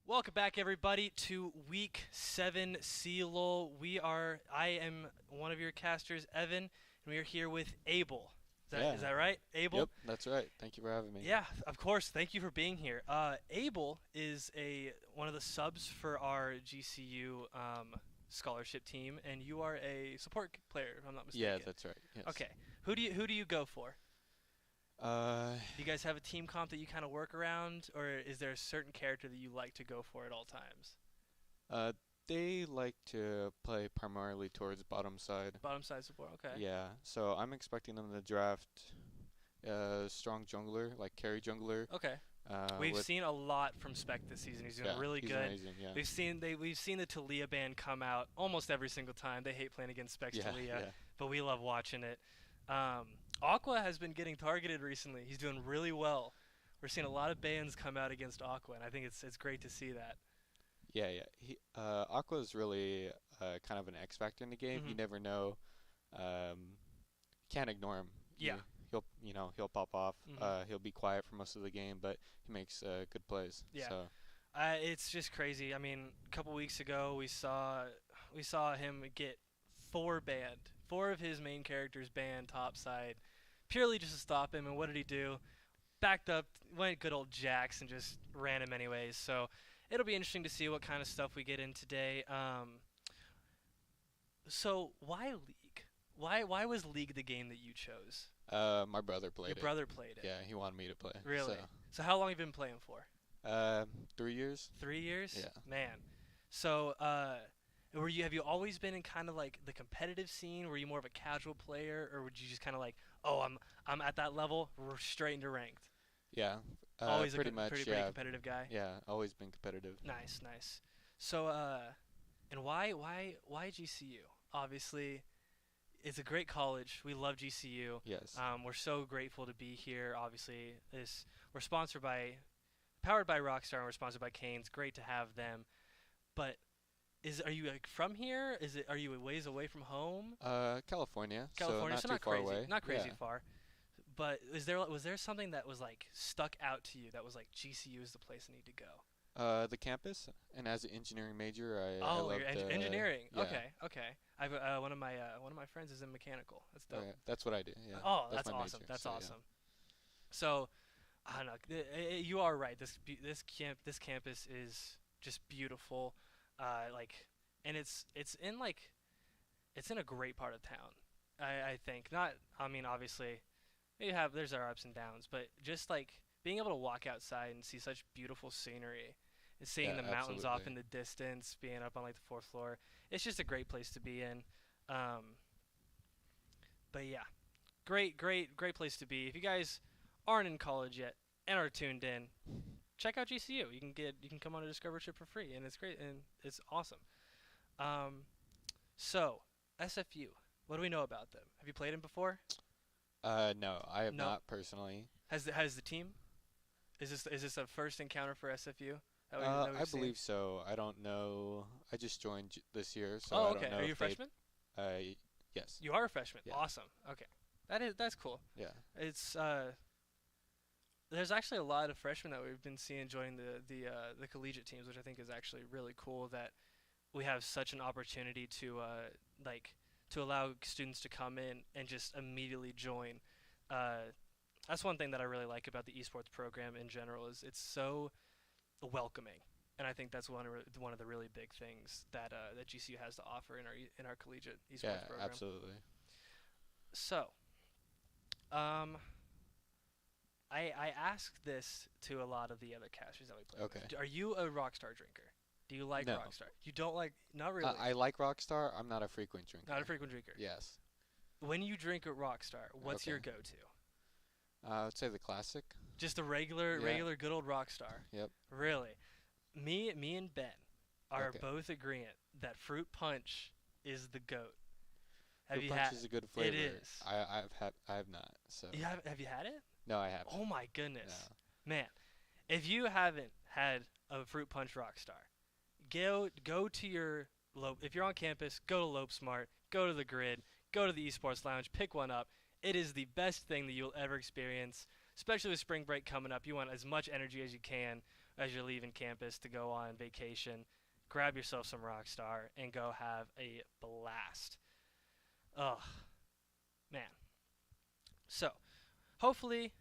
Welcome back, everybody, to Week 7 CLOL. I am one of your casters, Evan, and we are here with Abel. Is that Yeah. right, Abel? Yep, that's right. Thank you for having me. Yeah, of course. Thank you for being here. Abel is one of the subs for our GCU scholarship team, and you are a support player, if I'm not Yeah, mistaken. that's right. Yes. Okay, who do you go for? Uh, Do you guys have a team comp that you kind of work around, or is there a certain character that you like to go for at all times? uh, they like to play primarily towards bottom side. Bottom side support. Okay. Yeah, so I'm expecting them to draft strong jungler, like carry jungler. Okay. We've With seen a lot from Spec this season. He's doing yeah, really he's good. amazing. Yeah. We've seen the Talia ban come out almost every single time. They hate playing against Spec's Yeah, Talia, yeah, but we love watching it. Aqua has been getting targeted recently. He's doing really well. We're seeing a lot of bans come out against Aqua, and I think it's great to see that. yeah. Aqua's really kind of an X factor in the game. You Hmm. never know. You can't ignore him. Yeah. He'll pop off. Hmm. He'll be quiet for most of the game, but he makes good plays. Yeah. So It's just crazy. I mean, a couple weeks ago we saw him get four banned, four of his main characters banned topside, purely just to stop him. And what did he do? Backed up, went good old Jax, and just ran him anyways. So it'll be interesting to see what kind of stuff we get in today. So why League? Why was League the game that you chose? my brother Your played it. brother played it. Yeah, he wanted me to play. Really? So So how long have you been playing for? 3 years. 3 years? Yeah. Man. So, have you always been in kind of like the competitive scene? Were you more of a casual player, or would you just kind of like, oh, I'm at that level, straight into ranked? Yeah. Always a Pretty much. pretty Yeah. competitive guy. Yeah. Always been competitive. Nice, nice. So, and why GCU? Obviously, it's a great college. We love GCU. Yes. We're so grateful to be here. Obviously, this we're sponsored by, powered by Rockstar, and we're sponsored by Canes. Great to have them. But are you like from here? Are you a ways away from home? California, so California, not so too not far crazy, away. not crazy Yeah. far. But was there something that was like stuck out to you that was like GCU is the place I need to go? The campus, and as an engineering major, I Oh, love you're the engineering. yeah. Okay, okay. I've one of my friends is in mechanical. That's dope. Okay, that's what I do. Yeah. Oh, That's that's my awesome. major. That's So yeah. awesome. So I don't know. You are right. This campus is just beautiful. Like, and it's in a great part of town. I think not. I mean, obviously, there's our ups and downs, but just like being able to walk outside and see such beautiful scenery, and seeing Yeah. the mountains off Absolutely. in the distance, being up on like the fourth floor, it's just a great place to be in. Um, but yeah, great place to be. If you guys aren't in college yet and are tuned in, check out GCU. You can come on a discovership for free, and it's great and it's awesome. Um, so SFU, what do we know about them? Have you played them before? No, I have No. not personally. Has the team? Is this a first encounter for SFU that I we've seen? believe so. I don't know. I just joined this year, so Oh, I don't okay. know Are you a if they. freshman? Yes. You are a freshman. Yeah. Awesome. Okay, that's cool. Yeah. It's there's actually a lot of freshmen that we've been seeing joining the collegiate teams, which I think is actually really cool that we have such an opportunity to like to allow students to come in and just immediately join. Uh, that's one thing that I really like about the esports program in general is it's so welcoming, and I think that's one of the really big things that GCU has to offer in our collegiate esports Yeah. program. Absolutely. So, um, I asked this to a lot of the other casters that we play Okay. with. Are you a Rockstar drinker? Do you like No. Rockstar? You don't like? Not really. I like Rockstar. I'm not a frequent Not a drinker. frequent drinker. Yes. When you drink at Rockstar, what's your Okay. go-to? I would say the classic. Just a regular, Yeah. regular, good old Rockstar. Yep. Really? Me and Ben are Okay. both agreeing that fruit punch is the goat. Have Fruit you punch had? is a good It flavor. is. I have not. So Have you had it? no, I haven't. Oh my No. goodness, man! If you haven't had a fruit punch Rockstar, go to your if you're on campus, go to Lopes Smart, go to the Grid, go to the Esports Lounge, pick one up. It is the best thing that you'll ever experience. especially with spring break coming up. You want as much energy as you can as you're leaving campus to go on vacation. Grab yourself some Rockstar and go have a blast. Oh, man. So, hopefully,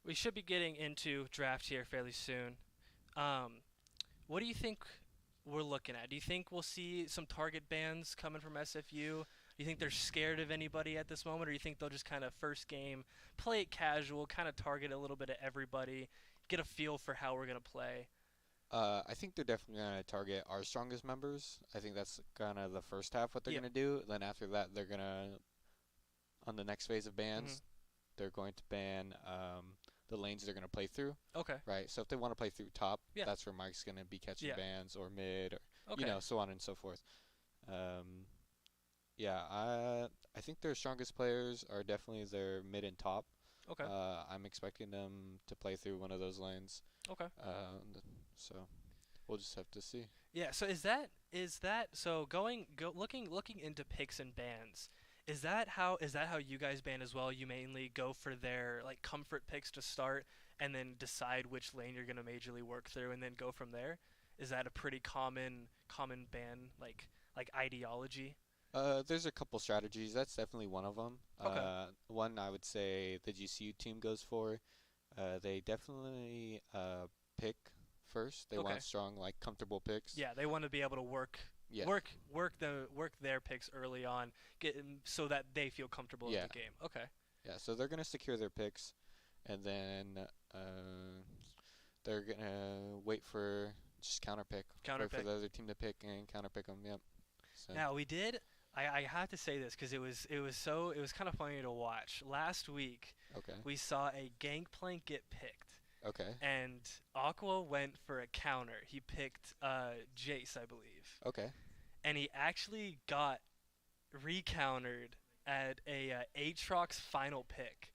we should be getting into draft here fairly soon. Um, what do you think we're looking at? Do you think we'll see some target bans coming from SFU? Do you think they're scared of anybody at this moment, or do you think they'll just kind of first game play it casual, kind of target a little bit of everybody, get a feel for how we're gonna play? I think they're definitely gonna target our strongest members. I think that's kind of the first half what they're Yeah. gonna do. Then after that, they're gonna on the next phase of Mhm. bans, they're going to ban the lanes they're gonna play through. Okay. Right. So if they want to play through top, Yeah. that's where Mike's gonna be catching Yeah. bans or mid or Okay. so on and so forth. Um, yeah, I think their strongest players are definitely their mid and top. Okay. I'm expecting them to play through one of those lanes. Okay. So we'll just have to see. Yeah. So is that so looking into picks and bans? Is that how you guys ban as well? You mainly go for their like comfort picks to start, and then decide which lane you're gonna majorly work through, and then go from there. Is that a pretty common ban like ideology? There's a couple strategies. That's definitely one of them. Okay. One I would say the GCU team goes for. They definitely pick first. They Okay. want strong, like comfortable picks. Yeah, they want to be able to Yeah, work their picks early on, so that they feel comfortable in yeah, the game. Okay. yeah. So they're gonna secure their picks, and then uh, they're gonna wait for just counter pick. Counter Wait for pick. the other team to pick and counter pick them. Yep. So Now we did. I have to say this because it was kind of funny to watch. Last week okay, we saw a Gangplank get picked, okay, and Aqua went for a counter. He picked Jace, I believe, okay. and he actually got recountered at a Aatrox final pick.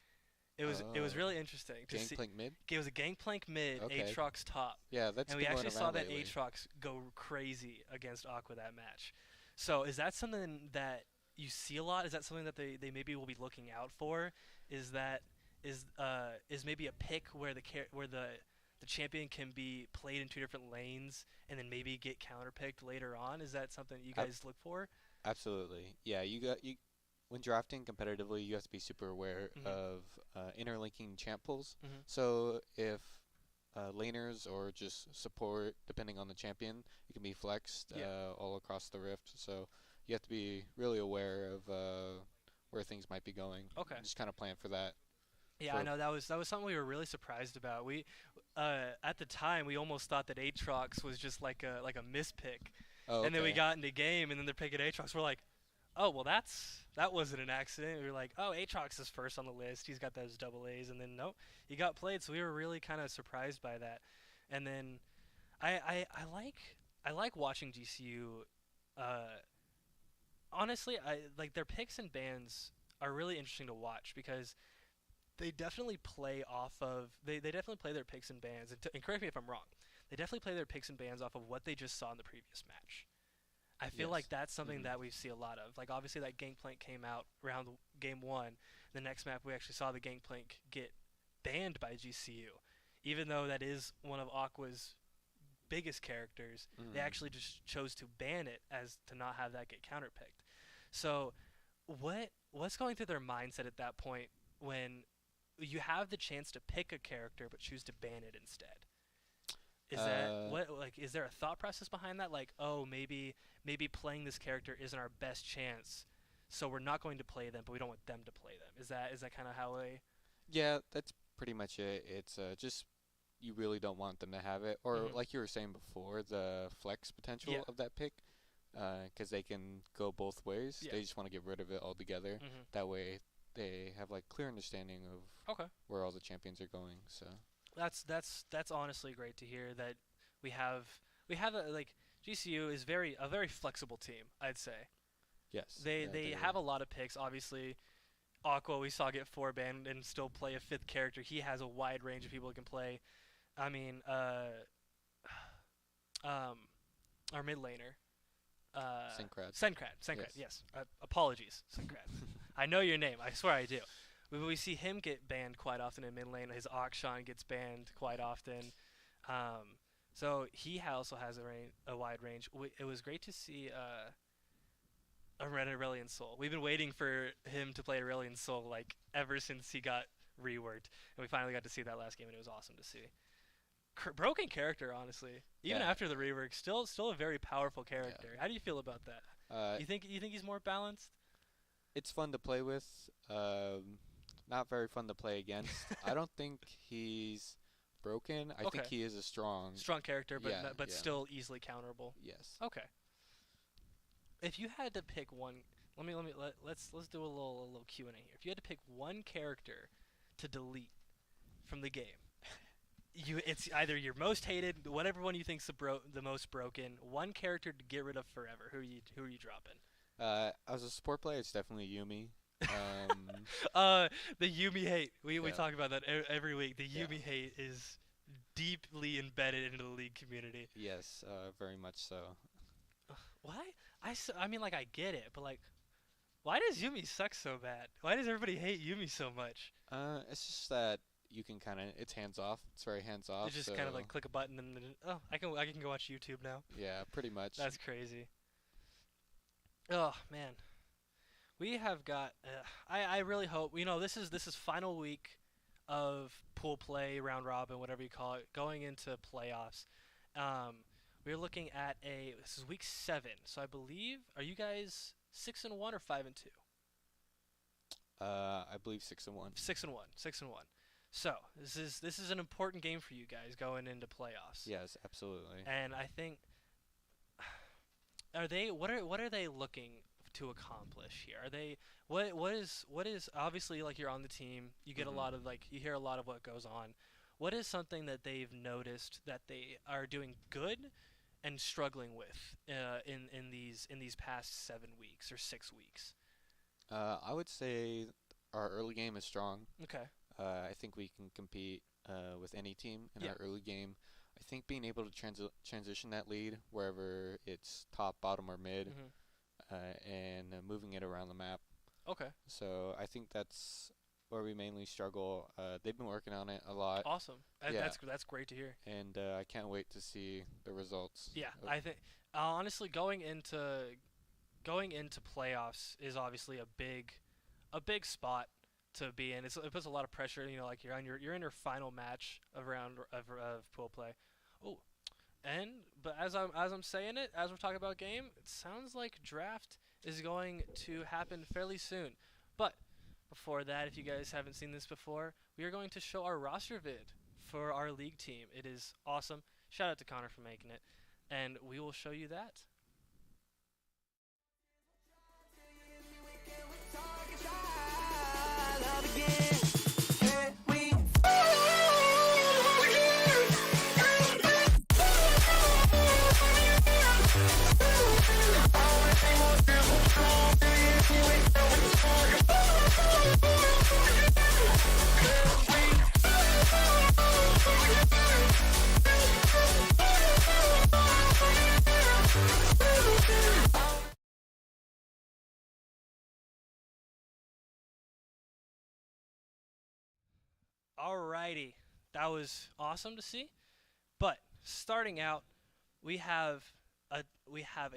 It was Oh, really interesting to see. Gangplank mid. It was a Gangplank mid, Okay. Aatrox top, Yeah, that's and we been going actually saw around that lately. Aatrox go crazy against Aqua that match. So is that something that you see a lot? Is that something that they maybe will be looking out for? Is that is maybe a pick where the champion can be played in two different lanes and then maybe get counterpicked later on? Is that something you Ab- guys look for? Absolutely. Yeah, you when drafting competitively, you have to be super aware Mhm. of interlinking champ pools. Mhm. So if laners or just support, depending on the champion, it can be flexed Yeah. all across the rift. So you have to be really aware of where things might be going. Okay. Just kind of plan for that. Yeah, I For know that was something we were really surprised about. We at the time we almost thought that Aatrox was just like a mispick, oh, and then we okay. got into game and then they're picking Aatrox. We're like, oh well, that wasn't an accident. We were like, oh, Aatrox is first on the list. He's got those double A's, and then nope, he got played. So we were really kind of surprised by that. And then I like watching GCU. Uh, Honestly, I like their picks and bans are really interesting to watch because they definitely play off of they definitely play their picks and bans and correct me if I'm wrong. They definitely play their picks and bans off of what they just saw in the previous match. I feel like Yes. that's something hmm that we see a lot of. Like obviously that Gangplank came out around game 1. The next map we actually saw the Gangplank get banned by GCU. Even though that is one of Aqua's biggest characters, they hmm actually just chose to ban it as to not have that get counterpicked. So what's going through their mindset at that point when you have the chance to pick a character but choose to ban it instead? Is that Uh, what like is there a thought process behind that? Like, oh, maybe playing this character isn't our best chance, so we're not going to play them, but we don't want them to play them. Is that kind of how they? yeah, that's pretty much it. It's just you really don't want them to have it, or Mhm. like you were saying before, the flex Yeah. potential of that pick, because they can go both ways. Yeah. They just want to get rid of it altogether. Mhm. That way, they have like clear understanding of Okay. where all the champions are going. So That's honestly great to hear that we have we have a like GCU is a very flexible team, I'd say. yes, They yeah, they have a lot of picks. Obviously, Aqua we saw get 4 banned and still play a fifth character. He has a wide range of people he can play. I mean, um, our mid laner, Syncrad. Sencrad. Yes. Yes. Apologies, Sencrad. I know your name. I swear I do. we see him get banned quite often in mid lane. His Akshan gets banned quite often. Um, so he also has a wide range. It was great to see a Aurelion Soul. We've been waiting for him to play Aurelion Soul like ever since he got reworked, and we finally got to see that last game, and it was awesome to see. Broken character, honestly. Even Yeah, after the rework, still a very powerful character. yeah. How do you feel about that? Uh, You think he's more balanced? it's fun to play with. Not very fun to play against. I don't think he's broken. I Okay, think he is a strong. strong character, but Yeah, but yeah. still easily counterable. Yes. Okay. If you had to pick one, let's do a little Q&A here. If you had to pick one character to delete from the game, it's either your most hated, whatever one you think's the most broken, one character to get rid of forever. Who are you dropping? As a support player, it's definitely Yumi. Um, Uh, the Yumi hate. We yeah, talk about that every week. The yeah. Yumi hate is deeply embedded into the league community. Yes, very much so. Why? I mean, like, I get it, but like, why does Yumi suck so bad? Why does everybody hate Yumi so much? It's just that you can kind of, it's hands off. It's very hands off. It's just So kind of like click a button and then, oh, I can go watch YouTube now. yeah, pretty much. That's crazy. Oh man, we have got. I really hope this is final week of pool play, round robin, whatever you call it, going into playoffs. Um, we're looking at this is week 7, so I believe, are you guys 6-1 or 5-2? I believe 6-1. 6-1, 6-1. So this is an important game for you guys going into playoffs. Yes, absolutely. And I think, what are they looking to accomplish here? Are they what is obviously, like, you're on the team, you get a Mhm. lot of, like, you hear a lot of what goes on. What is something that they've noticed that they are doing good and struggling with in these past 7 weeks or 6 weeks? I would say our early game is strong. Okay. I think we can compete with any team in Yeah. our early game. I think being able to transition that lead wherever it's top, bottom, or mid, Mhm. and moving it around the map. Okay. So I think that's where we mainly struggle. They've been working on it a lot. Awesome. Yeah, That's great to hear. and I can't wait to see the results. Yeah, I think honestly going into playoffs is obviously a big spot to be in. It puts a lot of pressure. Like, you're in your final match of round of pool play. Oh, but as I'm saying it, as we're talking about game, it sounds like draft is going to happen fairly soon. But before that, if you guys haven't seen this before, we are going to show our roster vid for our league team. It is awesome. Shout out to Connor for making it, and we will show you that. Alrighty, that was awesome to see. But starting out, we have a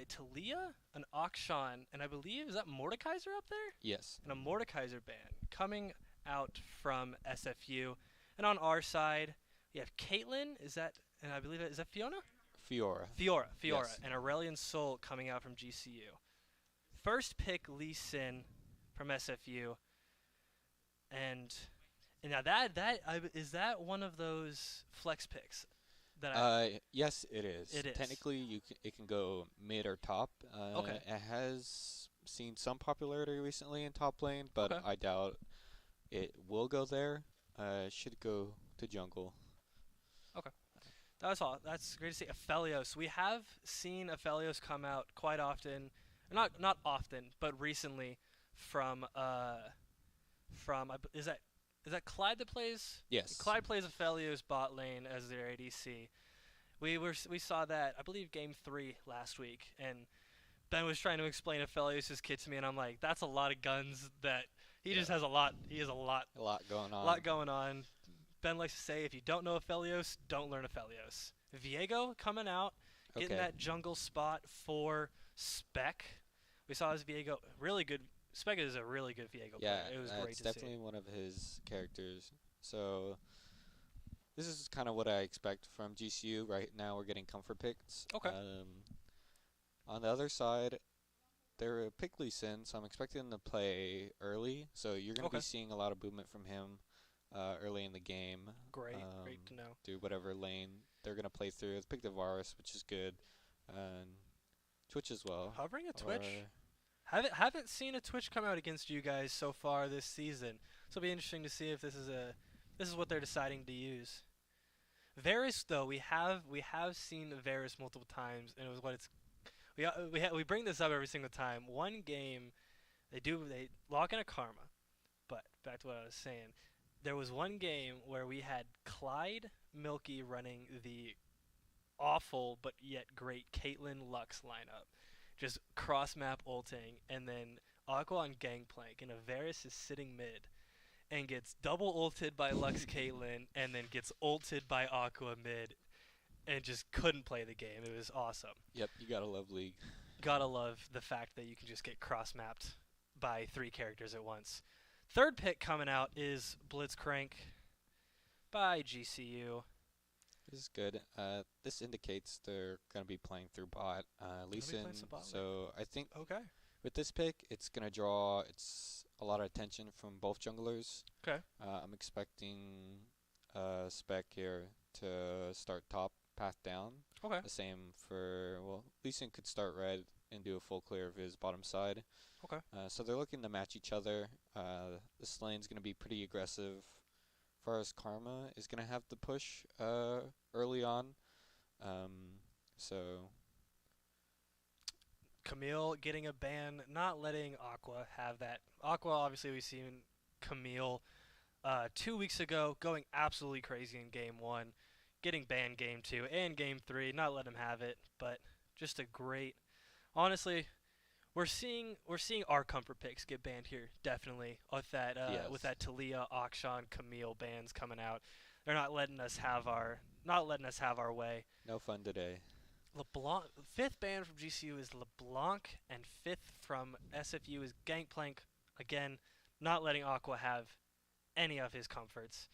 Talia, an Akshan, and I believe, is that Mordekaiser up there? Yes, And a Mordekaiser band coming out from SFU. And on our side, we have Caitlyn. And I believe, is that Fiona? Fiora. Fiora, Yes. and Aurelion Sol coming out from GCU. First pick Lee Sin from SFU, and now is that one of those flex picks that Yes, it is. it is. Technically, it can go mid or top. Okay. It has seen some popularity recently in top lane, but Okay. I doubt it will go there. It should go to jungle. Okay. That's all. That's great to see. Aphelios. We have seen Aphelios come out quite often. Not often, but recently from is that Clyde that plays? Yes. Clyde plays Aphelios bot lane as their ADC. We saw that, I believe, game 3 last week, and Ben was trying to explain Aphelios' kit to me, and I'm like, that's a lot of guns that He just Yeah, has a lot. He has a lot going a on. lot going on. Ben likes to say, if you don't know Aphelios, don't learn Aphelios. Viego coming out, getting Okay. that jungle spot for Spec. We saw his Viego, really good. Spec is a really good Viego Yeah, player. It was great that's to see. definitely one of his characters. So this is kind of what I expect from GCU. Right now, we're getting comfort picks. Okay. On the other side, they're a pick Lee Sin, so I'm expecting them to play early. So you're going to be Okay. seeing a lot of movement from him early in the game. Great. Great to know. Through whatever lane they're going to play through. It's pick the Varus, which is good, and Twitch as well. Hovering a Or Twitch. Haven't seen a Twitch come out against you guys so far this season. So it'll be interesting to see if this is what they're deciding to use. Varus though we have seen Varus multiple times, and it was what it's we bring this up every single time. One game they lock in a karma, but back to what I was saying, there was one game where we had Clyde Milky running the awful but yet great Caitlyn Lux lineup, just cross map ulting, and then Aqua on Gangplank, and Varus is sitting mid and gets double ulted by Lux Caitlyn, and then gets ulted by Aqua mid, and just couldn't play the game. It was awesome. yep, you gotta love League. Gotta love the fact that you can just get cross mapped by 3 characters at once. Third pick coming out is Blitzcrank by GCU. This is good. This indicates they're gonna be playing through bot. Lee Gonna be Sin. playing some bot lane. So I think Okay. with this pick, it's gonna draw a lot of attention from both junglers. Okay. I'm expecting Spec here to start top, path down. Okay. The same for, well, Lee Sin could start red and do a full clear of his bottom side. Okay. So they're looking to match each other. This lane's gonna be pretty aggressive. As far as Karma is gonna have the push early on. So Camille getting a ban, not letting Aqua have that. Aqua, obviously, we've seen Camille 2 weeks ago going absolutely crazy in game one, getting banned game two and game three, not letting him have it. But just a great, honestly, we're seeing our comfort picks get banned here definitely with yes, that Talia, Akshan, Camille bans coming out. They're not letting us have our way. no fun today. LeBlanc, fifth ban from GCU is LeBlanc, and fifth from SFU is Gangplank. Again, not letting Aqua have any of his comforts.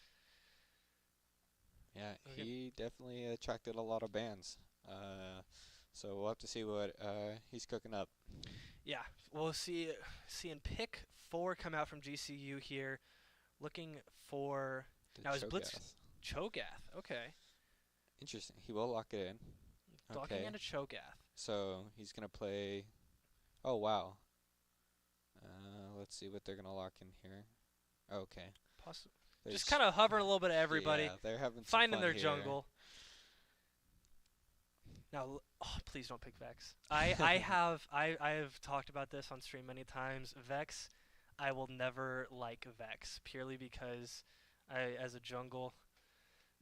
Yeah, Okay. he definitely attracted a lot of bans. So we'll have to see what he's cooking up. Yeah, we'll see in pick four come out from GCU here, looking for The now is Blitz Cho'Gath. Cho'Gath. Okay, Interesting. He will lock it in. locking Okay. into Cho'Gath. So he's gonna play. Oh wow. Let's see what they're gonna lock in here. Okay. Just There's kind of hovering a little bit of everybody, yeah, they're having some finding fun their here. jungle. Now, oh, please don't pick Vex. I have talked about this on stream many times. Vex, I will never like Vex purely because as a jungle,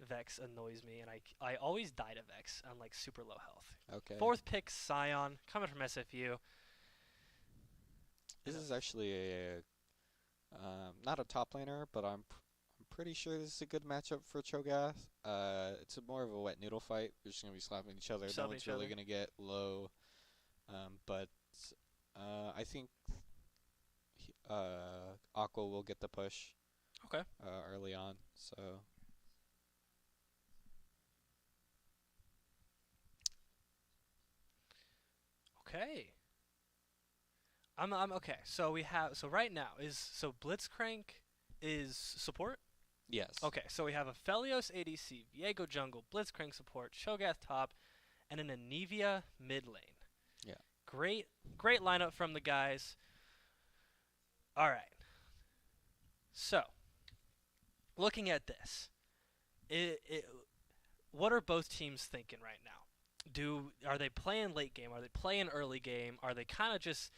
Vex annoys me, and I always die to Vex on like super low health. Okay. Fourth pick Scion coming from SFU. This is actually a not a top laner, but I'm pretty sure this is a good matchup for Cho'Gath. It's more of a wet noodle fight. They're just gonna be slapping each other. No Subbing one's each really other. gonna get low. But I think Aqua will get the push Okay. early on. So Okay. I'm okay. So right now Blitzcrank is support. yes. Okay, so we have a Felios ADC, Viego jungle, Blitzcrank support, Cho'Gath top, and an Anivia mid lane. Yeah. Great lineup from the guys. All right. So, looking at this, what are both teams thinking right now? Are they playing late game? Are they playing early game? Are they kind of just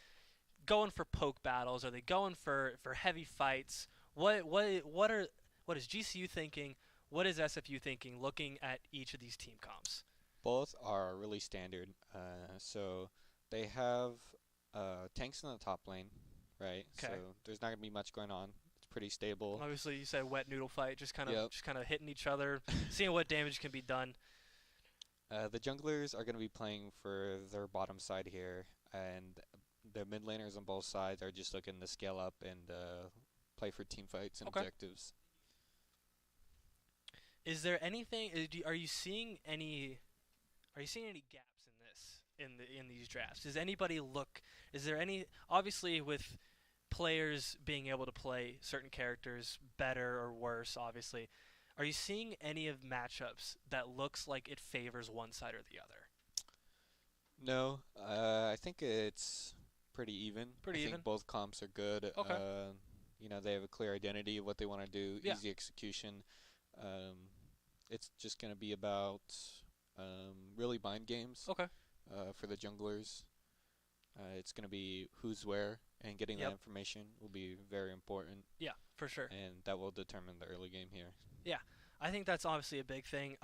going for poke battles? Are they going for heavy fights? What is GCU thinking? What is SFU thinking? Looking at each of these team comps. Both are really standard. So they have tanks in the top lane, right? So Okay. there's not gonna be much going on. It's pretty stable. Obviously, you said wet noodle fight, Yep. just kind of hitting each other, seeing what damage can be done. The junglers are gonna be playing for their bottom side here, and the mid laners on both sides are just looking to scale up and play for team fights and Okay. objectives. Is there anything? Are you seeing any? Are you seeing any gaps in this in these drafts? Does anybody look? Is there any? Obviously, with players being able to play certain characters better or worse, obviously, are you seeing any of matchups that looks like it favors one side or the other? No, I think it's pretty even. I Pretty even. think both comps are good. Okay. They have a clear identity of what they want to do, Yeah. easy execution. Um, it's just going to be about really mind games Okay. for the junglers. It's going to be who's where, and getting that Yep. information will be very important, Yeah, for sure. and that will determine the early game here. Yeah, I think that's obviously a big thing.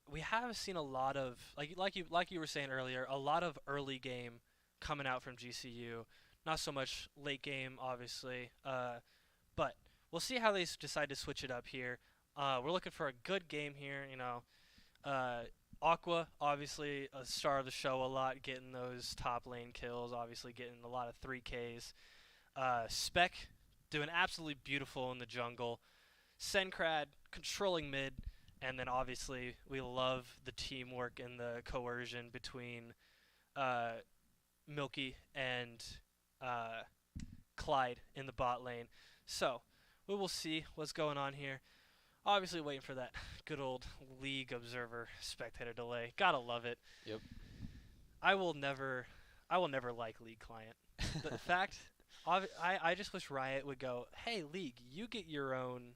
We have seen a lot of like you were saying earlier, a lot of early game coming out from GCU. Not so much late game, obviously. But we'll see how they decide to switch it up here. We're looking for a good game here. Aqua, obviously a star of the show a lot, getting those top lane kills, obviously getting a lot of 3Ks. Spec doing absolutely beautiful in the jungle. Sencrad controlling mid, and then obviously we love the teamwork and the coercion between uh, Milky and uh, Clyde in the bot lane. So we will see what's going on here. Obviously waiting for that good old League Observer spectator delay. Gotta love it. Yep. I will never, I will never like League client. The fact, I just wish Riot would go, hey League, you get your own.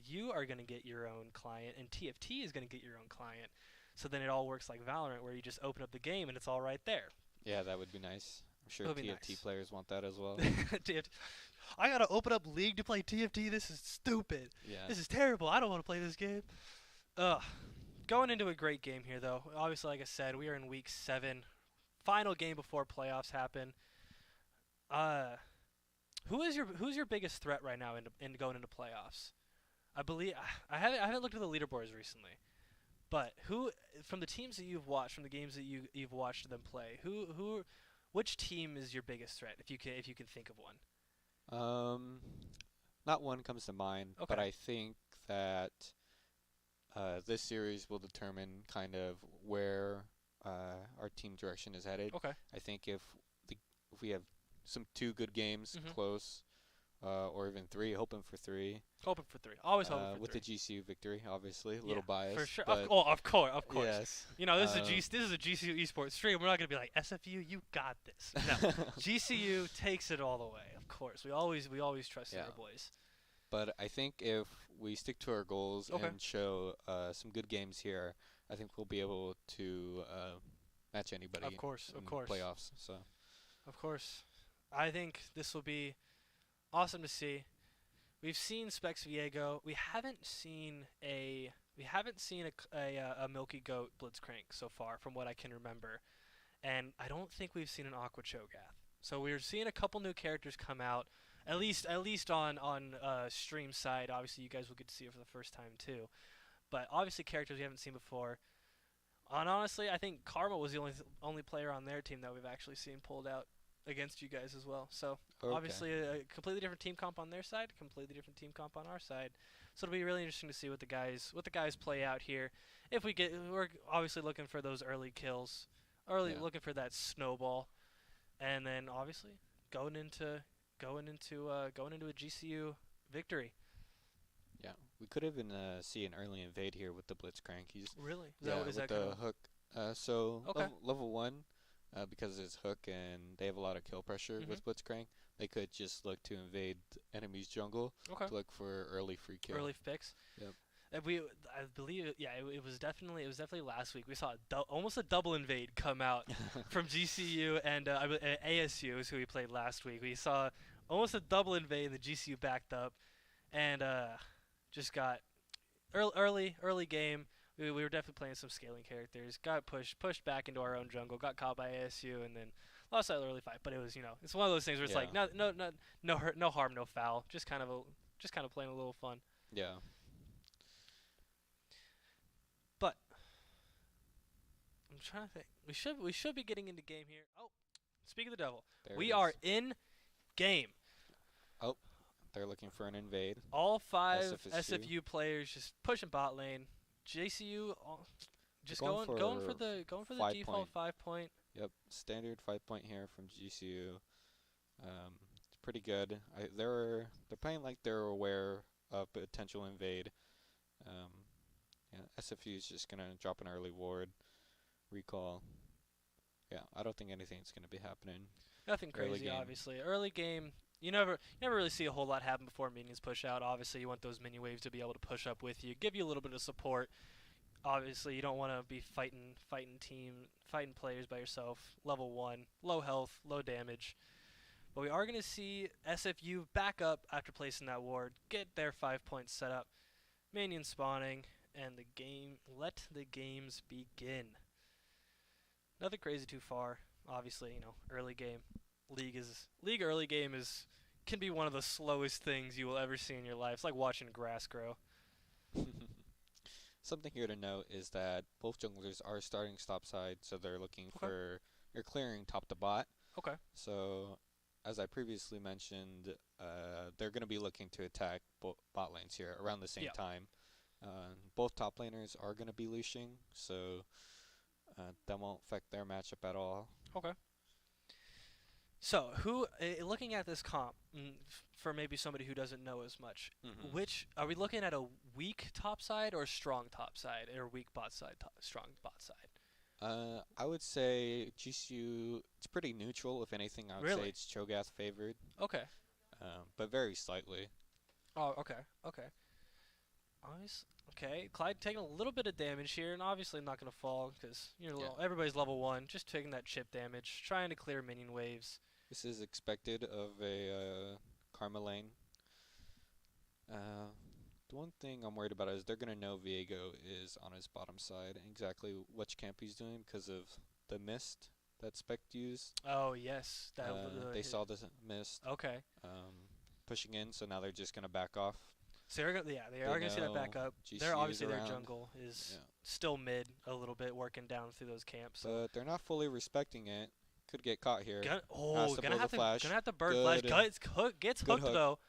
You are gonna get your own client, and TFT is gonna get your own client. So then it all works like Valorant, where you just open up the game and it's all right there. Yeah, that would be nice. I'm It sure would be TFT nice. players want that as well. TFT. I gotta open up League to play TFT. This is stupid. Yeah. This is terrible. I don't want to play this game. Ugh. Going into a great game here, though. Obviously, like I said, we are in week 7, final game before playoffs happen. Uh, who's your biggest threat right now in going into playoffs? I believe I haven't looked at the leaderboards recently, but who from the teams that you've watched, from the games that you've watched them play, which team is your biggest threat if you can think of one? Um, Not one comes to mind, Okay. but I think that this series will determine kind of where our team direction is headed. Okay. I think if we have some 2 good games Mhm. close, or even 3, hoping for 3, Hoping for 3. Always hoping for with 3. the GCU victory, obviously, a Yeah, little for biased, sure. but Of course, of course. yes. You know, Um, this is a GCU esports stream. We're not gonna be like SFU. You got this. No, GCU takes it all the way. Of course, we always trust in yeah. our boys. But I think if we stick to our goals Okay. and show some good games here, I think we'll be able to match anybody Of course, in of course, playoffs. So of course. I think this will be awesome to see. We've seen Specs Viego. We haven't seen a Milky Goat Blitzcrank so far, from what I can remember, and I don't think we've seen an Aqua Cho'Gath. So we're seeing a couple new characters come out, at least on stream side. Obviously, you guys will get to see it for the first time too. But obviously, characters we haven't seen before. And honestly, I think Karma was the only player on their team that we've actually seen pulled out against you guys as well. So okay, obviously a completely different team comp on their side, completely different team comp on our side. So it'll be really interesting to see what the guys play out here. If we're obviously looking for those early kills, yeah, looking for that snowball, and then obviously going into going into a GCU victory. yeah. We could even see an early invade here with the Blitzcrank. Really? Yeah, Is with that kind the of hook. So okay? level 1, because it's hook and they have a lot of kill pressure Mhm. with Blitzcrank, they could just look to invade enemy's jungle Okay. to look for early free kill. Early picks. Yep. I believe, yeah, it was definitely last week. We saw almost a double invade come out from GCU and ASU is who we played last week. We saw almost a double invade. The GCU backed up and just got early game. We were definitely playing some scaling characters. Got pushed back into our own jungle. Got caught by ASU and then lost that early fight, but it was it's one of those things where it's Yeah. like no hurt, no harm, no foul, just kind of playing a little fun. Yeah. But I'm trying to think. We should be getting into game here. Oh, speak of the devil, There it we are is. in game. Oh, they're looking for an invade. All five SFSU. SFU players just pushing bot lane. GCU just Going for going for the 5 point. default 5 point. Yep, standard 5 point here from GCU. It's pretty good. They're playing like they're aware of potential invade. Um, yeah, SFU is just gonna drop an early ward, recall. Yeah, I don't think anything's gonna be happening Nothing early crazy, game. obviously. Early game, you never really see a whole lot happen before minions push out. Obviously, you want those mini waves to be able to push up with you, give you a little bit of support. Obviously, you don't want to be fighting players by yourself. Level 1, low health, low damage. But we are going to see SFU back up after placing that ward, get their 5 points set up, minions spawning, and let the games begin. Nothing crazy too far. Obviously, early game. League early game can be one of the slowest things you will ever see in your life. It's like watching grass grow. Something here to note is that both junglers are starting stop side, so Okay. they're clearing top to bot. Okay. So, as I previously mentioned, they're going to be looking to attack bot lanes here around the same Yeah. time. Both top laners are going to be leashing, so that won't affect their matchup at all. Okay. So, looking at this comp, for maybe somebody who doesn't know as much, Hmm. which are we looking at, a weak top side or strong top side, or weak bot side, strong bot side? I would say GCU, it's pretty neutral. If anything, I would say Really? it's Cho'Gath favored, Okay. but very slightly. Oh, okay. Okay. Okay. Clyde taking a little bit of damage here, and obviously not going to fall because Yeah. everybody's level 1, just taking that chip damage, trying to clear minion waves. This is expected of a Karma lane. The one thing I'm worried about is they're going to know Viego is on his bottom side, exactly which camp he's doing because of the mist that Spec used. Oh, yes. They saw the mist Okay. pushing in, so now they're just going to back off. So they They are gonna see that back know up. They're GCU is obviously their around. jungle is Yeah. still mid a little bit, working down through those camps. So But they're not fully respecting it. Could get caught here. gonna, Has to gonna blow have the to flash. gonna have to bird flash. Good. Gets Good hooked hook. though.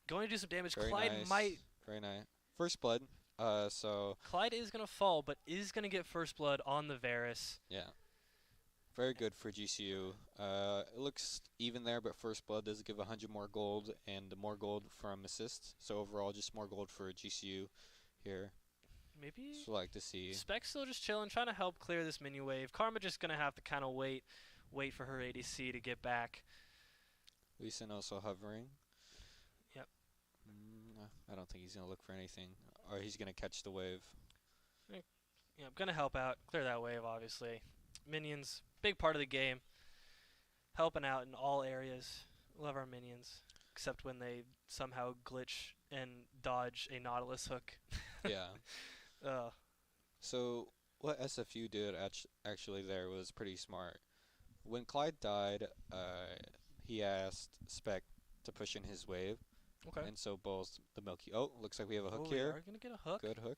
Going to do some damage. Very Clyde nice. might. Very nice. First blood. So Clyde is gonna fall, but is gonna get first blood on the Varus. yeah. Very good for GCU. It looks even there, but first blood does give 100 more gold and more gold from assists. So overall, just more gold for GCU here. Maybe So like to see. Spec's still just chilling, trying to help clear this mini wave. Karma just gonna have to kind of wait for her ADC to get back. Lee Sin also hovering. Yep. I don't think he's gonna look for anything, or he's gonna catch the wave. Yeah, I'm gonna help out, clear that wave. Obviously, minions, big part of the game. Helping out in all areas. Love our minions, except when they somehow glitch and dodge a Nautilus hook. Yeah. Uh, So what SFU did actually there was pretty smart. When Clyde died, he asked Spec to push in his wave, okay. and so both the Milky. Oh, looks like we have a hook We here. are gonna get a hook. Good hook.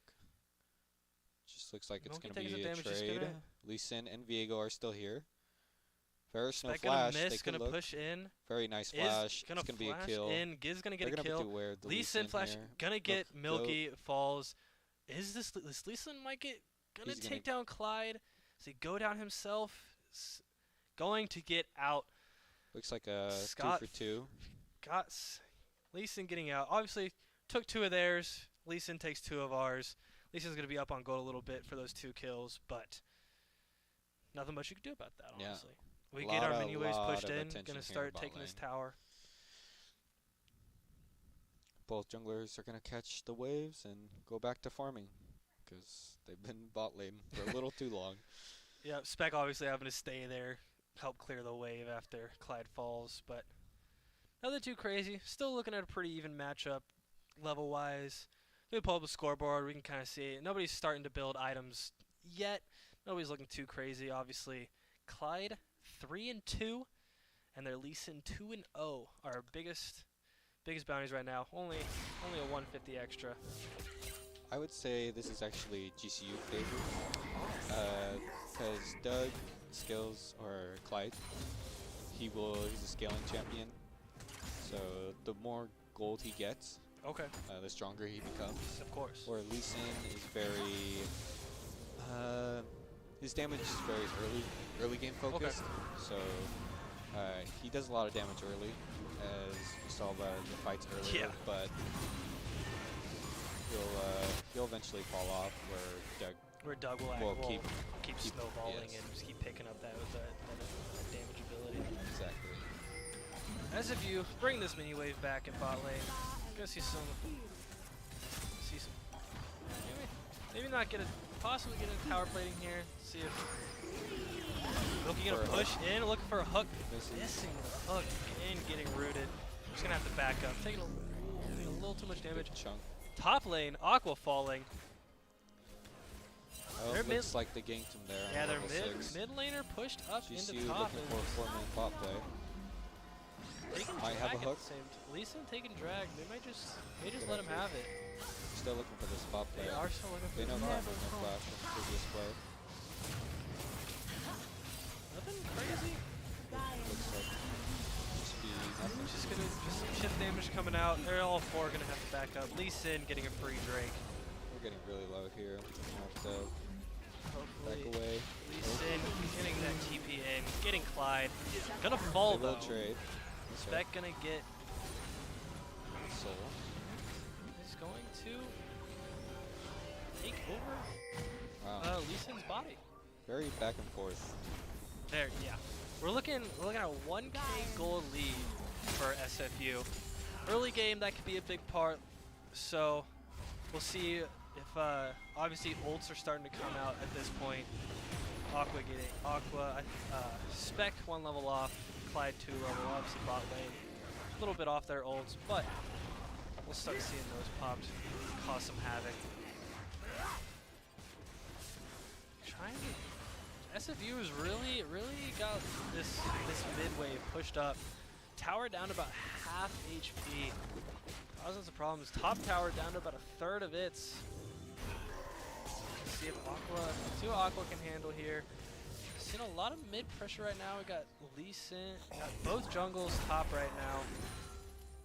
Just looks like it's Milky gonna taking be some a damage, just trade. gonna- Lee Sin and Viego are still here. Varus no Spec flash. gonna They miss, could gonna look. push in. Very nice Is flash. gonna It's gonna be a flash kill. in. Giz gonna get They're a gonna kill. be aware of the Lee Sin flash here. gonna get Look, Milky falls. Is this Lee Sin might get gonna He's take down Clyde? Does he go down himself? Going to get out. Looks like a Scott 2 for 2. Got Lee Sin getting out. Obviously took 2 of theirs. Lee Sin takes 2 of ours. Lee Sin's gonna be up on gold a little bit for those 2 kills, but nothing much you can do about that, Yeah. honestly. We get our mini waves pushed in. attention Gonna here start bot taking this lane. tower. Both junglers are gonna catch the waves and go back to farming, because they've been bot lane for a little too long. Yeah, Spec obviously having to stay there, help clear the wave after Clyde falls, but nothing too crazy. Still looking at a pretty even matchup, level-wise. If we pull up a scoreboard, we can kind of see it. Nobody's starting to build items yet. Nobody's looking too crazy, obviously. Clyde 3-2, and their Lee Sin 2-0. Our biggest bounties right now. Only a 150 extra. I would say this is actually GCU favored, because Doug skills or Clyde, he's a scaling champion. So the more gold he gets, Okay. the stronger he becomes. Of course. Or Lee Sin is very, his damage is very early game focused. So he does a lot of damage early, as we saw the fights earlier. Yeah. But he'll eventually fall off, Where Doug will keep snowballing yes. and just keep picking up that damage ability. Exactly. SFU bring this mini wave back in bot lane. Gonna see some maybe not possibly get a tower plating here. See if Milky gonna push in, looking for a hook, missing the hook and getting rooted. Just gonna have to back up, taking a little too much damage. Chunk. Top lane, Aqua falling. Oh, it looks like they ganked him there. Yeah, their mid laner pushed up GCU into top. looking for a 4-man bot play. Might have a hook. Lee Sin taking drag. They may just let him have it. Still looking for this bot play. They are still looking for They know the Karma, no flash from the previous play. Nothing crazy. Looks like just be nothing. Just some chip damage coming out. They're all four gonna have to back up. Lee Sin getting a free Drake. We're getting really low here. We'll have to back Hopefully away. Lee Sin getting that TP in, getting Clyde. Gonna fall They will though. trade. Spec gonna get. Soul. Is going to take over Wow. Lee Sin's body. Very back and forth. There, yeah. We're looking at a 1K gold lead for SFU. Early game, that could be a big part. So we'll see if obviously ults are starting to come out at this point. Spec 1 level off, Clyde 2 level, obviously bot lane. A little bit off their ults, but we'll start seeing those popped, cause some havoc. SFU has really got this mid wave pushed up. Tower down to about half HP. Causes some problems. Top tower down to about a third of its. See what Aqua can handle here. Seeing a lot of mid pressure right now. We got Lee Sin, got both jungles top right now.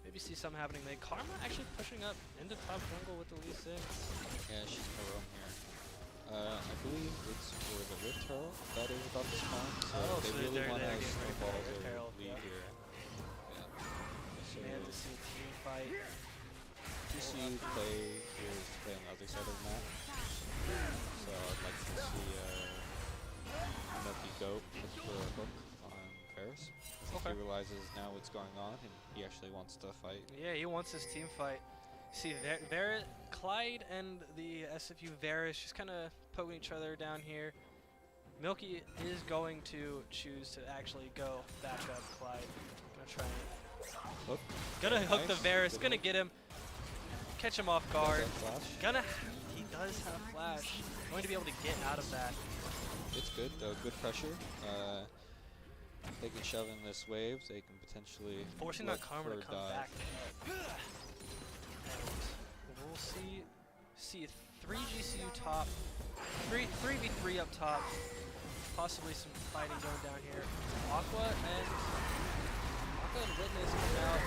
Maybe see something happening mid. Karma actually pushing up into top jungle with the Lee Sin. Yeah, she's gonna roam here. I believe it's for the Rift Herald that is about to spawn, so they really want to snowball their lead here. Yeah. So Man, to see a team fight. GCU play here is to play on the other side of the map. So I'd like to see Milky go look for a hook on Varus. Okay. He realizes now what's going on and he actually wants to fight. Yeah, he wants his team fight. See, Clyde and the SFU Varus just kind of poking each other down here. Milky is going to choose to actually go back up Clyde. Gonna try and Hook. Gonna hook the Nice. Varus, Good gonna hook. get him, catch him off guard. Flash. He does have flash. Going to be able to get out of that. It's good though, good pressure. They can shove in this wave, they can potentially Forcing look that Karma to for a come dive. back. And we'll see 3 GCU top, 3v3 up top. Possibly some fighting going down here. Aqua and Witness come out.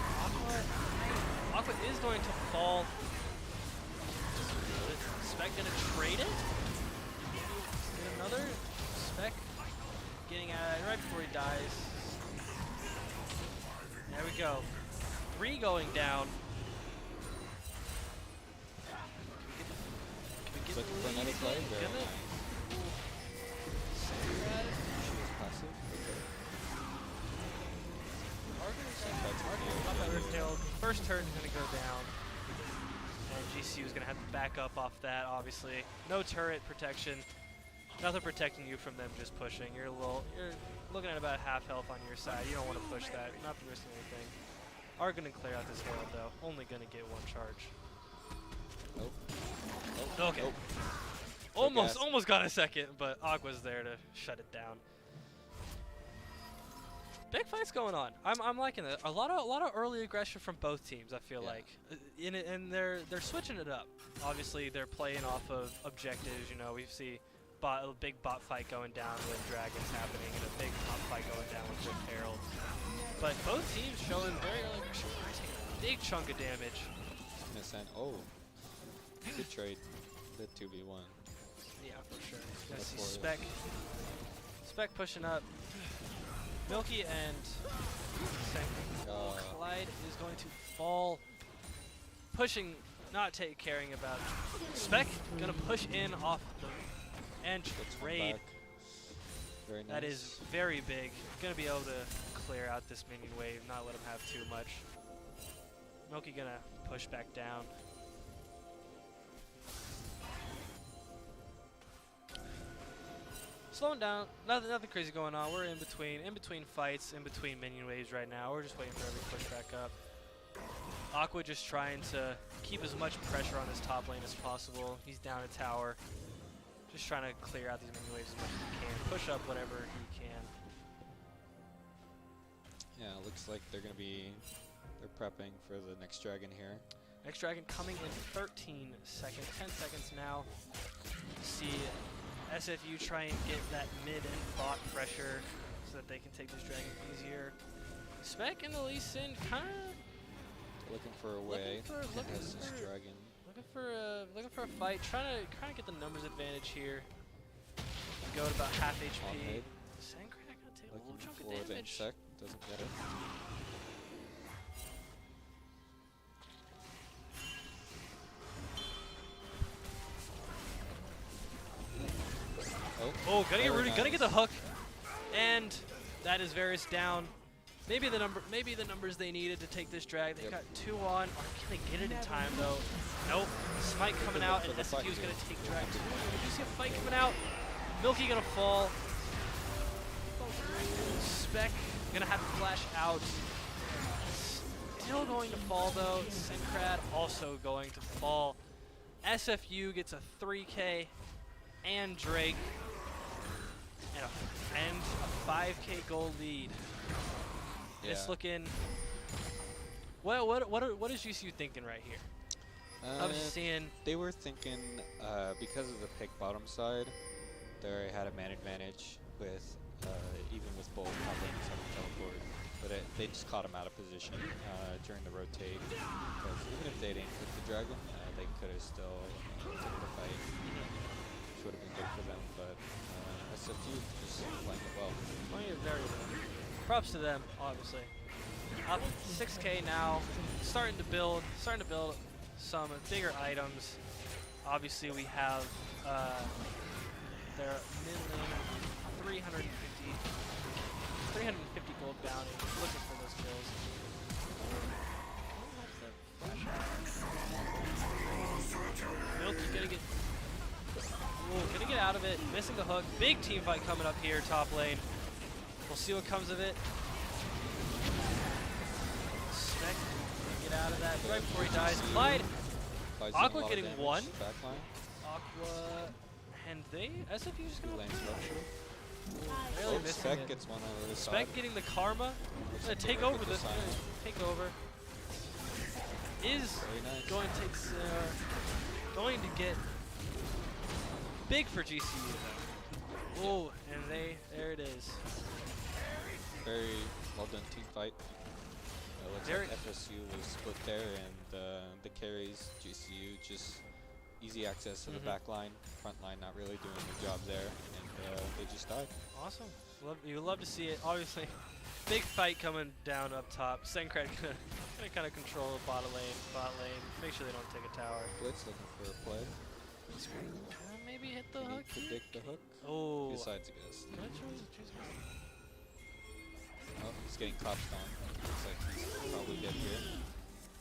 Aqua is going to fall. Spec gonna trade it. Get another Spec getting out right before he dies. There we go. 3 going down. Can we get Looking the for another lead? play? Very Gonna- nice. She was passive. First turret's gonna go down. And GCU is gonna have to back up off that, obviously. No turret protection. Nothing protecting you from them just pushing. You're looking at about half health on your side. You don't want to push that. You're not risking anything. Are gonna clear out this Herald though. Only gonna get 1 charge. Nope. Okay. Nope. Almost got a second, but Aqua's there to shut it down. Big fights going on. I'm liking it. A lot of early aggression from both teams. I feel like, and they're switching it up. Obviously, they're playing off of objectives. You know, we see a big bot fight going down when Dragon's happening, and a big top fight going down with Rift Herald. But both teams showing very early aggression. We're taking a big chunk of damage. Oh, good trade. The 2v1. Yeah, for sure. Gonna see Spec pushing up. Milky and Clyde is going to fall. Pushing, not caring about. Spec gonna push in off the and trade. Very nice. That is very big. Gonna be able to clear out this minion wave, not let him have too much. Milky gonna push back down. Slowing down, nothing crazy going on. We're in between fights, in between minion waves right now. We're just waiting for every push back up. Aqua just trying to keep as much pressure on his top lane as possible. He's down a tower. Just trying to clear out these minion waves as much as he can. Push up whatever he can. Yeah, it looks like they're prepping for the next dragon here. Next dragon coming in 13 seconds, 10 seconds now. See SFU try and get that mid and bot pressure so that they can take this dragon easier. Spec and the Lee Sin kind of looking for a way. Looking for a fight. Trying to get the numbers advantage here. Go at about half HP. Sandcrack gonna take a little chunk of damage. The insect doesn't get it. Oh, gonna get rooted, gonna get the hook, and that is Varus down. Maybe the numbers they needed to take this drag. They got 2 on. Can they get it in time though? Nope. Smite coming out, and SFU is gonna take drag 2. Did you see a fight coming out? Milky gonna fall. Spec gonna have to flash out. Still going to fall though. Syncrad also going to fall. SFU gets a 3K and Drake and a 5K gold lead. Yeah. It's looking. What is GCU thinking right here? I'm seeing they were thinking because of the pick bottom side, they had a man advantage with even with both top lanes on the teleport, but they just caught him out of position during the rotate. Because even if they didn't hit the dragon, they could have still taken the fight, which would have been good for them. But SFU just playing it well. Playing it very well. Props to them, obviously. Up 6K now, starting to build some bigger items. Obviously, we have their mid lane 350 gold bounty. Looking for those kills. Milky gonna get out of it. Missing the hook. Big team fight coming up here, top lane. We'll see what comes of it. Spec get out of that right before he dies. Clyde. Aqua getting 1. Aqua and SFU just gonna barely missing Spec it. gets one over the side. Spec getting the karma. Gonna take over this. Take over. Is going to get big for GCU though. Oh, and there it is. Very well done team fight. Looks like FSU was split there, and the carries GCU just easy access to the back line, front line not really doing the job there, and they just died. Awesome. You love to see it. Obviously, big fight coming down up top. Senkrat gonna kind of control the bot lane. Make sure they don't take a tower. Blitz looking for a play. Maybe hit the hook. Predict the hook. Oh. Besides against. Oh, he's getting collapsed on. Looks like he's probably dead here.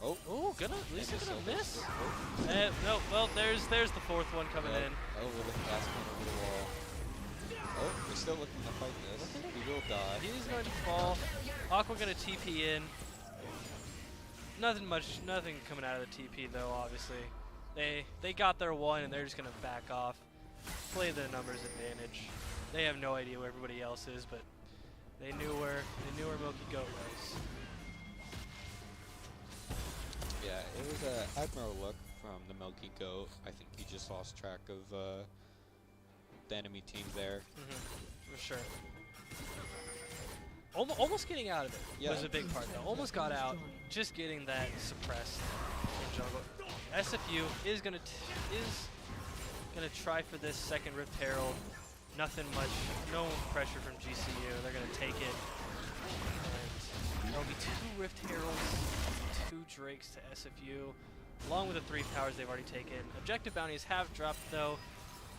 Oh. Oh, at least he's gonna miss. Oh. No, well, there's the 4th one coming in. Oh, with the last one over the wall. Oh, we're still looking to fight this. He will die. He's going to fall. Aqua gonna TP in. Nothing coming out of the TP though. Obviously, they got their 1 and they're just gonna back off, play the numbers advantage. They have no idea where everybody else is, but They knew where Milky Goat was. Yeah, it was an admirable look from the Milky Goat. I think he just lost track of the enemy team there. For sure. Almost getting out of it was a big part, though. Almost got out, just getting that suppressed in jungle. SFU is gonna try for this second Rift Herald. Nothing much, no pressure from GCU. They're gonna take it. And there'll be 2 Rift Heralds, 2 Drakes to SFU, along with the 3 towers they've already taken. Objective bounties have dropped though,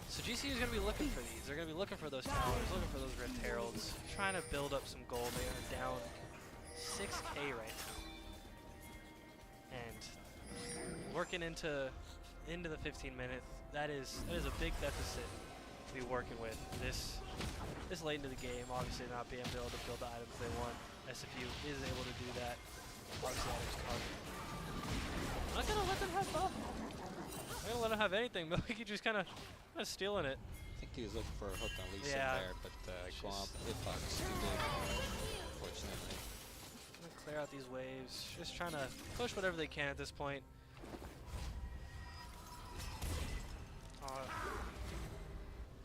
so GCU is gonna be looking for these. They're gonna be looking for those towers, looking for those Rift Heralds, trying to build up some gold. They are down 6K right now, and working into the 15 minutes. That is a big deficit to be working with this late into the game. Obviously not being able to build the items they want. SFU is able to do that. Obviously items cost. I'm not gonna let them have buff. I'm gonna let them have anything. Milky just kind of stealing it. I think he was looking for a hook on Lee Sin there, but Glomp hitbox too big, unfortunately. Gonna clear out these waves. Just trying to push whatever they can at this point.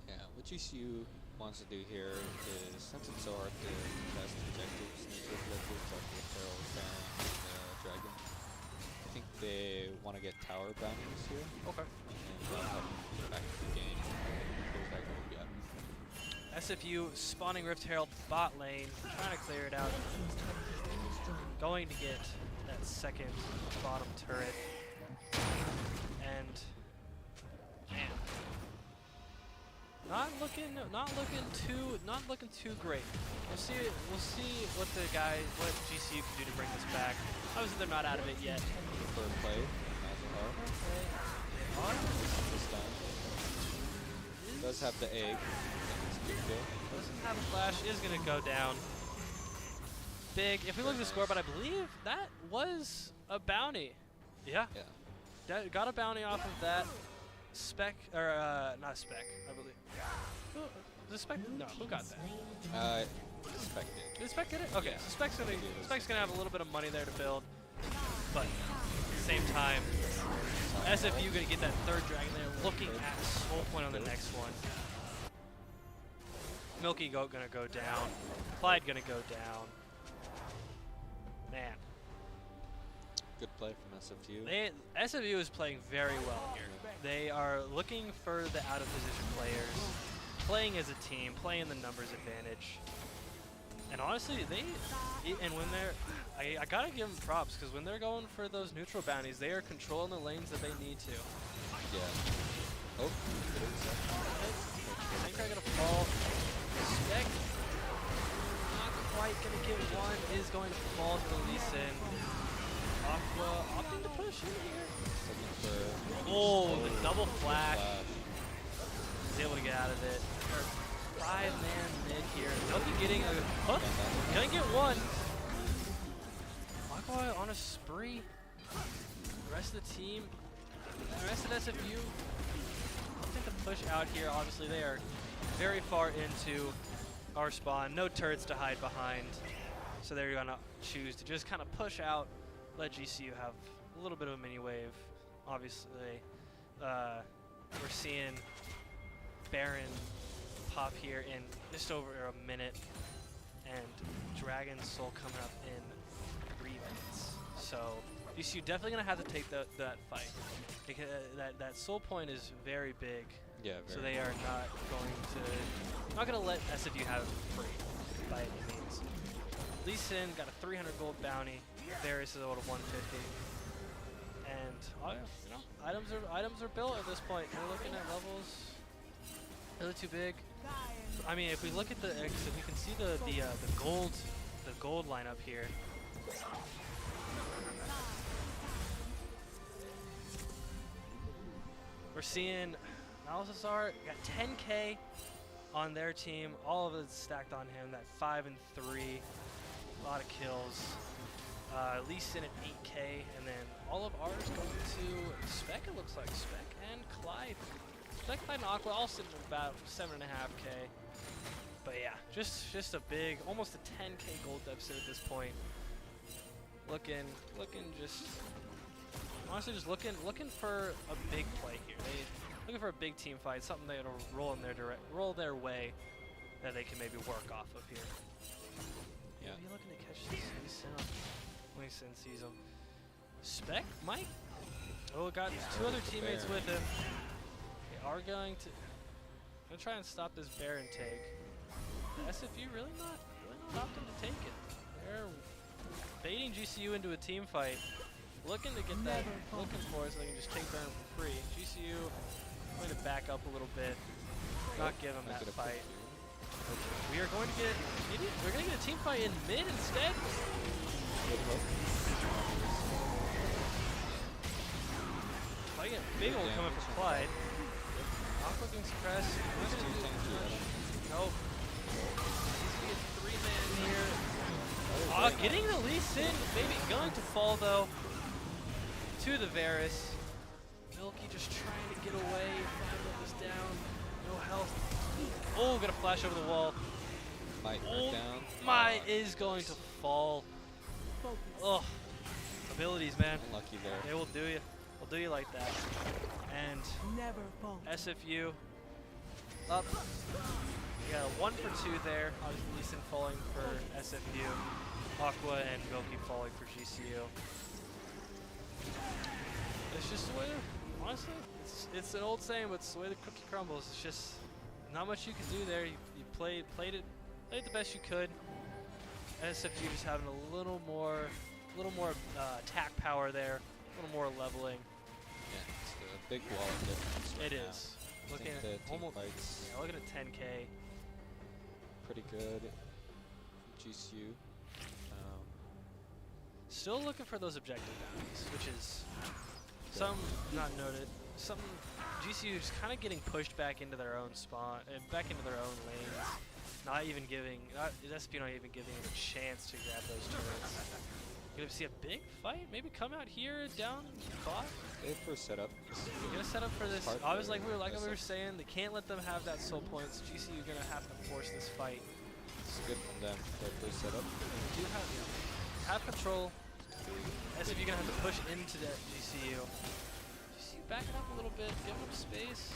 Yeah, what GCU wants to do here is, since it's so hard to test objectives, neutral objectives like the Ferals and Dragon, I think they want to get tower bounties here. Okay. And that'll help them get back to the game. Close that goal gap. SFU spawning Rift Herald bot lane, trying to clear it out. Going to get that second bottom turret. And man, not looking too great. We'll see what GCU can do to bring this back. Obviously they're not out of it yet. Third play, this time. Does have the egg. Doesn't have a flash, is gonna go down. Big. If we look at the score, but I believe that was a bounty. Yeah. Got a bounty off of that. Spec, or not Spec, I believe. The Spec? No, who got that? Spec did. Did Spec get it? Okay, so Spec's gonna have a little bit of money there to build, but at the same time, SFU gonna get that third dragon there, looking at Soul Point on the next one. Milky Goat gonna go down. Clyde gonna go down. Man. Good play from SFU. SFU is playing very well here. They are looking for the out-of-position players, playing as a team, playing the numbers advantage. And honestly, I gotta give them props, because when they're going for those neutral bounties, they are controlling the lanes that they need to. Yeah. Oh. I think they're gonna fall. Spec, not quite gonna get one, is going to fall to the Lee Sin. Aqua opting to push in here. Oh, the double flash. He's able to get out of it. 5-man mid here. Milky getting a hook. Gonna get one. Aqua on a spree. The rest of the team, the rest of SFU, opting to push out here. Obviously, they are very far into our spawn. No turrets to hide behind. So they're gonna choose to just kind of push out. Let GCU have a little bit of a mini wave. Obviously, we're seeing Baron pop here in just over a minute, and Dragon Soul coming up in 3 minutes. So GCU definitely gonna have to take that fight, because that Soul Point is very big. Yeah. So they are not gonna let SFU have it for free by any means. Lee Sin got a 300 gold bounty. Varus is able to 150. And items are built at this point. We're looking at levels really too big. I mean, if we look at if we can see the gold lineup here. We're seeing Malzazar got 10K on their team. All of it stacked on him. That 5 and 3, a lot of kills. Lee Sin at 8K, and then all of ours going to Spec. It looks like Spec and Clyde. Spec, Clyde, and Aqua all sitting at about 7.5K. But yeah, just a big, almost a 10K gold deficit at this point. Looking just honestly just looking for a big play here. Looking for a big team fight, something that'll roll their way that they can maybe work off of here. Yeah. Maybe looking to catch this. Winston sees him. Spec Mike. Oh, got two other teammates with him. They are going to try and stop this Baron take. The SFU really not opting to take it. They're baiting GCU into a team fight, looking to get that, looking for it so they can just take Baron for free. GCU going to back up a little bit, not give him that fight. We are going to get, we're going to get a team fight in mid instead. Fighting a big old coming from Clyde. Aqua getting suppressed. Nope. He's going to get 3-man here. Getting the Lee Sin, maybe going to fall though to the Varus. Milky just trying to get away. 5 is down. No health. Oh, gonna flash over the wall. Might down. Might is going to fall. Oh, abilities, man. Unlucky there. They will do you. They'll do you like that. And SFU up. We got a 1 for 2 there. Obviously, Lee Sin falling for SFU. Aqua and Milky falling for GCU. It's just the way, honestly, it's an old saying, but it's the way the cookie crumbles. It's just not much you can do there. You played the best you could. SFU just having a little more attack power there, a little more leveling. Yeah, it's a big wall of difference. It right is. now. Looking I think at the team fights looking at 10K. pretty good. GCU. Still looking for those objective bounties, which is some not noted. Some GCU just kind of getting pushed back into their own spawn and back into their own lanes. Not even giving SFU not even giving them a chance to grab those turrets. Gonna see a big fight? Maybe come out here down bot. They first set up. You're gonna set up for this. Obviously, like we were saying, they can't let them have that soul points. GCU gonna have to force this fight. It's good from them. Their first setup. They do have control. SFU gonna have to push into that GCU. GCU backing up a little bit, giving them space.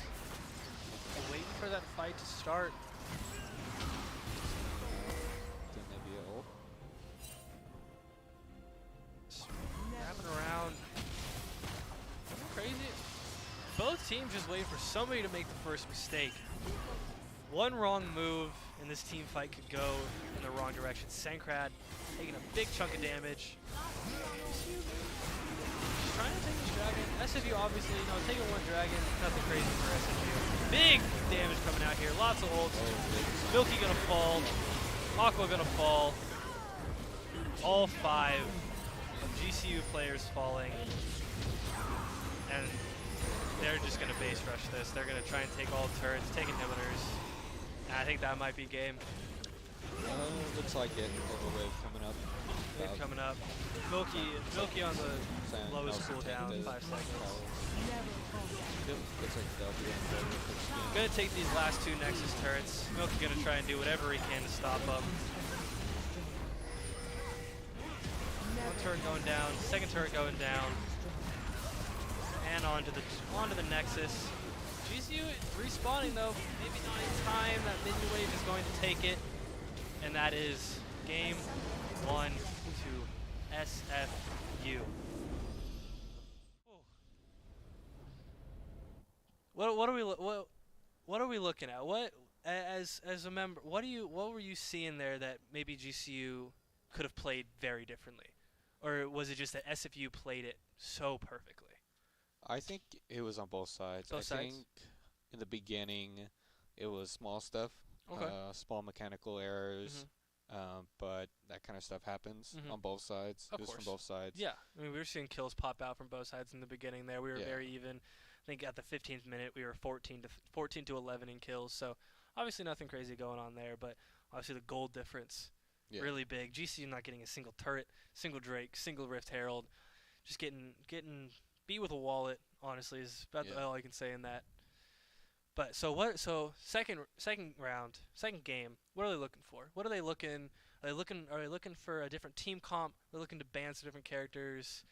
Waiting for that fight to start. Then maybe a ult. Wrapping around. Crazy. Both teams just waiting for somebody to make the first mistake. One wrong move and this team fight could go in the wrong direction. Sankrat taking a big chunk of damage. Just trying to take this dragon. SFU obviously, taking one dragon, nothing crazy for SFU. Big damage coming out here, lots of ults. Milky gonna fall, Aqua gonna fall. All 5 of GCU players falling. And they're just gonna base rush this. They're gonna try and take all turrets, take inhibitors. And I think that might be game. Looks like it. Overwave coming up. Wave coming up. Milky on the lowest cooldown, 5 seconds. Looks like they'll be Gonna take these last 2 Nexus turrets. Milky gonna try and do whatever he can to stop them. One turret going down, second turret going down. And onto the Nexus. GCU respawning though, maybe not in time. That minion wave is going to take it. And that is game 1 to SFU. What are we looking at? What as a member, what were you seeing there that maybe GCU could have played very differently? Or was it just that SFU played it so perfectly? I think it was on both sides. I think in the beginning it was small stuff, small mechanical errors, but that kind of stuff happens on both sides. It was from both sides. Yeah, I mean we were seeing kills pop out from both sides in the beginning there. We were very even. I think at the 15th minute we were 14 to 11 in kills. So obviously nothing crazy going on there, but obviously the gold difference really big. GCU not getting a single turret, single Drake, single Rift Herald, just getting beat with a wallet. Honestly, is about all I can say in that. But so what? So second round, second game. What are they looking for? What are they looking? Are they looking? Are they looking for a different team comp? Are they looking to ban some different characters?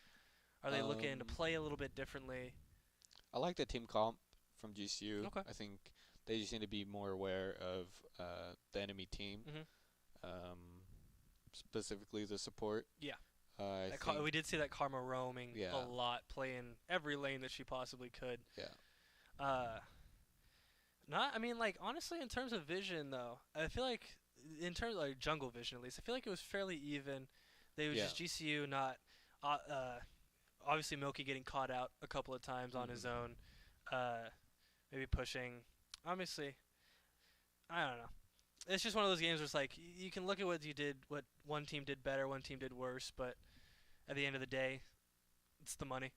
Are they looking to Um, play a little bit differently? I like the team comp from GCU. Okay. I think they just need to be more aware of the enemy team, Mhm. um, specifically the support. Yeah. I think, We did see that Karma roaming a yeah, lot, playing every lane that she possibly could. yeah, Uh, Not, I mean, like honestly, in terms of vision though, I feel like in terms of like jungle vision at least, I feel like it was fairly even. They was yeah. just GCU not, uh, uh, obviously Milky getting caught out a couple of times on his Mhm. own, maybe pushing. Obviously, I don't know. It's just one of those games where it's like you can look at what you did, what one team did better, one team did worse, but at the end of the day, it's the money.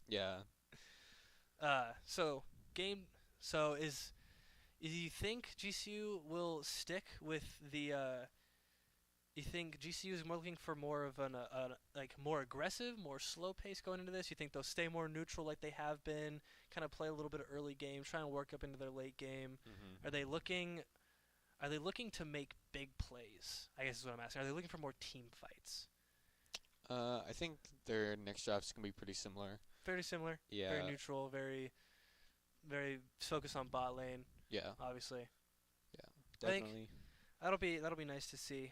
Yeah. So game. So is you think GCU will stick with the? You think GCU is more looking for more of like more aggressive, more slow pace going into this? You think they'll stay more neutral like they have been, kind of play a little bit of early game, trying to work up into their late game? Mhm. Are they looking? Are they looking to make big plays? I guess is what I'm asking. Are they looking for more team fights? I think their next draft's gonna be pretty similar. Very similar, very Yeah, neutral, very focused on bot lane. yeah, Obviously, yeah, I think definitely. that'll be nice to see.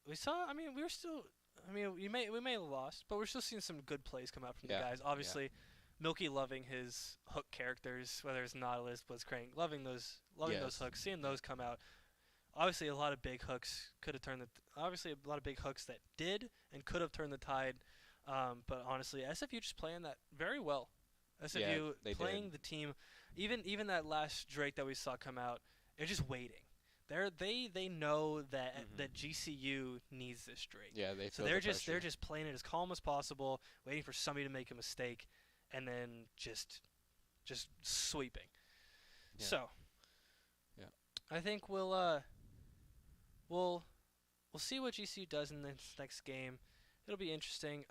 We saw. I mean, we were still. I mean, we may have lost, but we're still seeing some good plays come out from the Yeah, guys. yeah, Obviously, Milky loving his hook characters, whether it's Nautilus, Blitzcrank, loving those yes, hooks, seeing yeah, those come out. Obviously, a lot of big hooks could have turned the. Obviously, a lot of big hooks that did and could have turned the tide. But honestly, SFU just playing that very well. yeah. SFU They did. playing the team, even that last Drake that we saw come out, they're just waiting. They know that Mhm. GCU needs this Drake, Yeah, they so feel the they're pressure. just playing it as calm as possible, waiting for somebody to make a mistake, and then just sweeping. Yeah, So yeah. I think we'll we'll see what GCU does in this next game. It'll be interesting.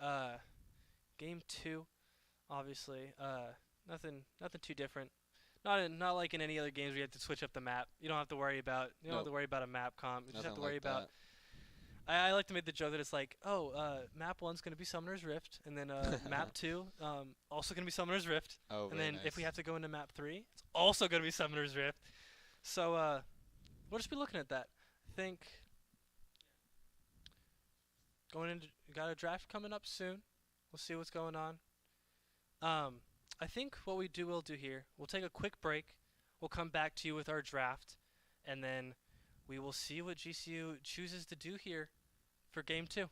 Game two, obviously. Nothing too different. Not like in any other games where you have to switch up the map. You don't have Nope, to worry about a map comp. You just have nothing to like worry about. that. I like to make the joke that it's like, oh, map one's gonna be Summoner's Rift, and then map two, also gonna be Summoner's Rift, Oh, and very then if we nice. have to go into map three, it's also gonna be Summoner's Rift. So we'll just be looking at that. I think going into got a draft coming up soon. We'll see what's going on. Um, I think what we'll do here, we'll take a quick break. We'll come back to you with our draft, and then we will see what GCU chooses to do here for game two.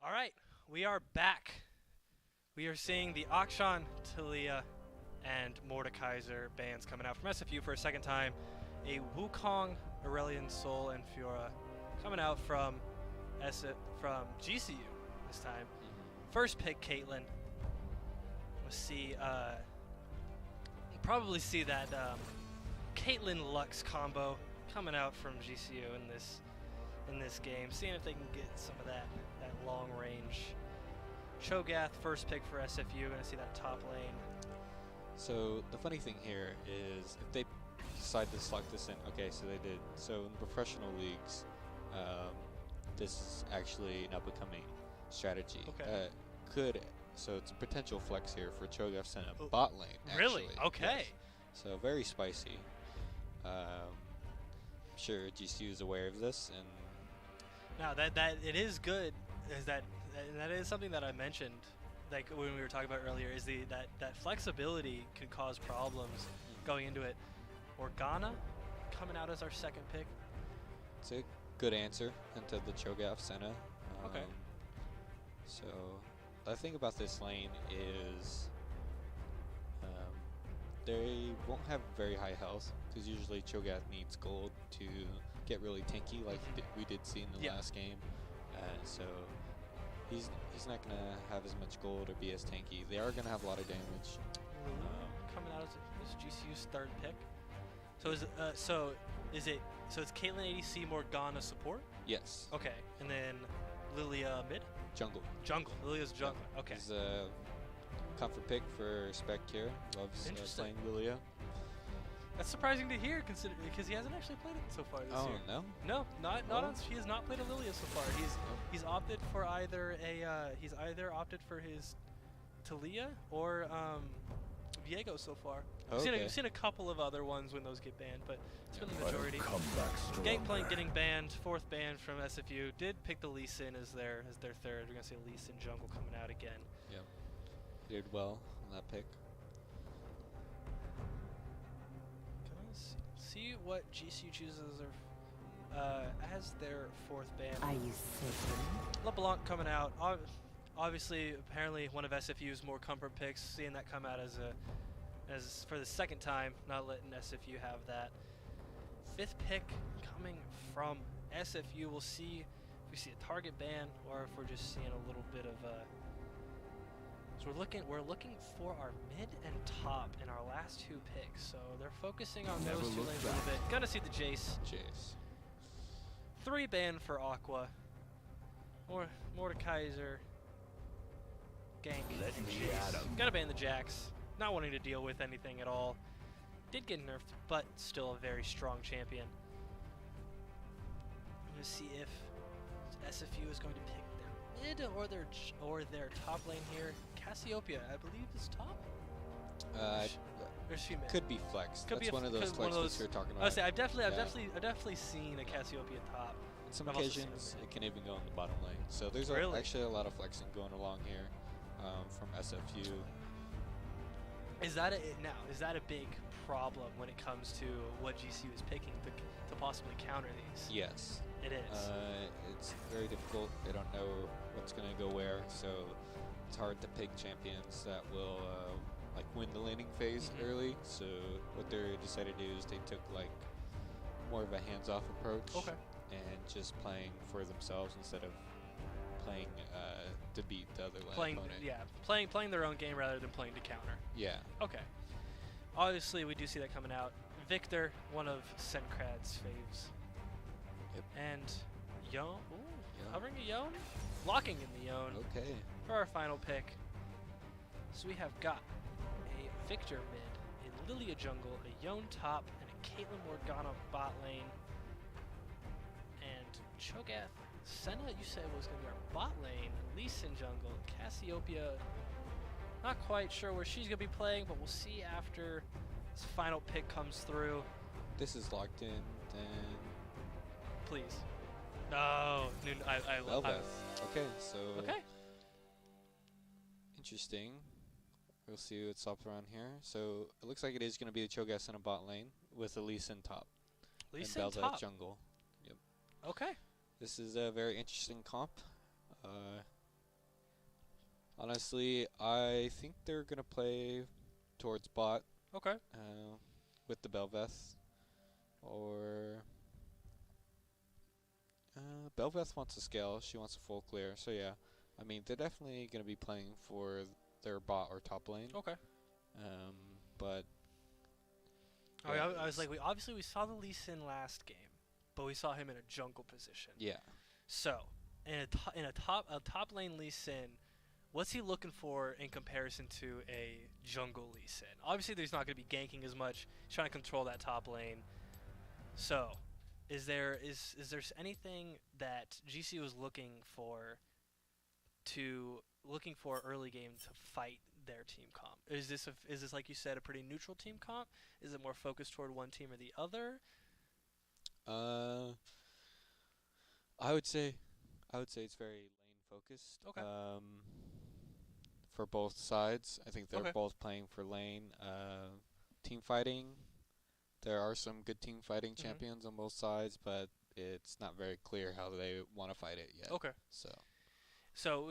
All right, we are back. We are seeing the Akshan, Talia, and Mordekaiser bands coming out from SFU for a second time. A Wukong, Aurelian Soul, and Fiora coming out from from GCU this time. First pick, Caitlyn. We'll see. Probably see that Caitlyn Lux combo coming out from GCU in this game. Seeing if they can get some of that long range. Cho'Gath, first pick for SFU. Gonna see that top lane. So the funny thing here is if they decide to slot this in, okay, so they did. So in professional leagues, this is actually an up-and-coming strategy. Okay. So it's a potential flex here for Cho'Gath Senna bot lane. Really? Actually. Okay. Yes. So very spicy. I'm sure GCU is aware of this, and now that it is good. Is that is something that I mentioned, like when we were talking about earlier, is that flexibility can cause problems going into it. Organa coming out as our second pick. it's a good answer into the Cho'Gath Senna. Okay. So the thing about this lane is they won't have very high health because usually Cho'Gath needs gold to get really tanky, like we did see in the last game. So he's not gonna have as much gold or be as tanky. They are gonna have a lot of damage. Coming out as GCU's third pick. So it's Caitlyn ADC Morgana support? Yes. Okay. And then Lilia mid? Jungle. Jungle. Lilia's jungle. Okay. He's a comfort pick for Spec here. Loves playing Lilia. That's surprising to hear, because he hasn't actually played it so far this year. Oh No, not on. He has not played a Lilia so far. He's opted for either opted for his Talia or Viego so far. We've seen a couple of other ones when those get banned, but it's been the majority. Gangplank getting banned, fourth ban from SFU. Did pick the Lee Sin as their third. We're gonna see Lee Sin jungle coming out again. Yep. Did well on that pick. See what GCU chooses as their fourth ban. Are you certain? LeBlanc coming out. Obviously, apparently one of SFU's more comfort picks. Seeing that come out as for the second time, not letting SFU have that. Fifth pick coming from SFU. We'll see if we see a target ban or if we're just seeing a little bit of a. So we're looking for our mid and top in our last two picks. So they're focusing on those two lanes a little bit. Gonna see the Jace. 3 ban for Aqua. Mordekaiser. Gank. And Jace. Gonna ban the Jax. Not wanting to deal with anything at all. Did get nerfed, but still a very strong champion. I'm gonna see if SFU is going to pick their mid or their top lane here. Cassiopeia, I believe, is top. Or is she mid? Could be flex. Could That's be one of those flex picks you're talking about. I say I've definitely seen a Cassiopeia top. On some occasions, it can even go in the bottom lane. So there's actually a lot of flexing going along here from SFU. Is that a big problem when it comes to what GCU is picking to possibly counter these? Yes. It is. It's very difficult. They don't know what's going to go where, so it's hard to pick champions that will like win the laning phase early. So what they decided to do is they took like more of a hands-off approach and just playing for themselves instead of playing to beat the other lane opponent. Yeah, playing their own game rather than playing to counter. Yeah. Okay. Obviously, we do see that coming out. Victor, one of Senkrad's faves. Yep. And Yone, hovering a Yone, locking in the Yone. Okay. For our final pick. So we have got a Victor mid, a Lilia jungle, a Yone top, and a Caitlyn Morgana bot lane. And Cho'Gath Senna, you said was going to be our bot lane. Lee Sin jungle, Cassiopeia. Not quite sure where she's going to be playing, but we'll see after this final pick comes through. This is locked in, then. Please. No, I love it. Okay, so. Okay. Interesting. We'll see what's up around here. So it looks like it is going to be the Cho'Gath in a bot lane with a Lee Sin top. Lee and Sin Belza top. at jungle. Yep. Okay. This is a very interesting comp. Honestly, I think they're gonna play towards bot Okay. with the Belveth, or Belveth wants to scale. She wants a full clear. So yeah, I mean they're definitely gonna be playing for their bot or top lane. Okay. But Oh, yeah, I was like, we saw the Lee Sin last game, but we saw him in a jungle position. yeah. So, in a top lane Lee Sin, what's he looking for in comparison to a jungle Lee Sin? Obviously, he's not going to be ganking as much. He's trying to control that top lane. So, is there anything that GCU is looking for early game to fight their team comp? Is this like you said a pretty neutral team comp? Is it more focused toward one team or the other? Uh, I would say it's very lane focused. Okay. For both sides, I think they're Okay. both playing for lane. Team fighting, there are some good team fighting Mhm. champions on both sides, but it's not very clear how they want to fight it yet. Okay. So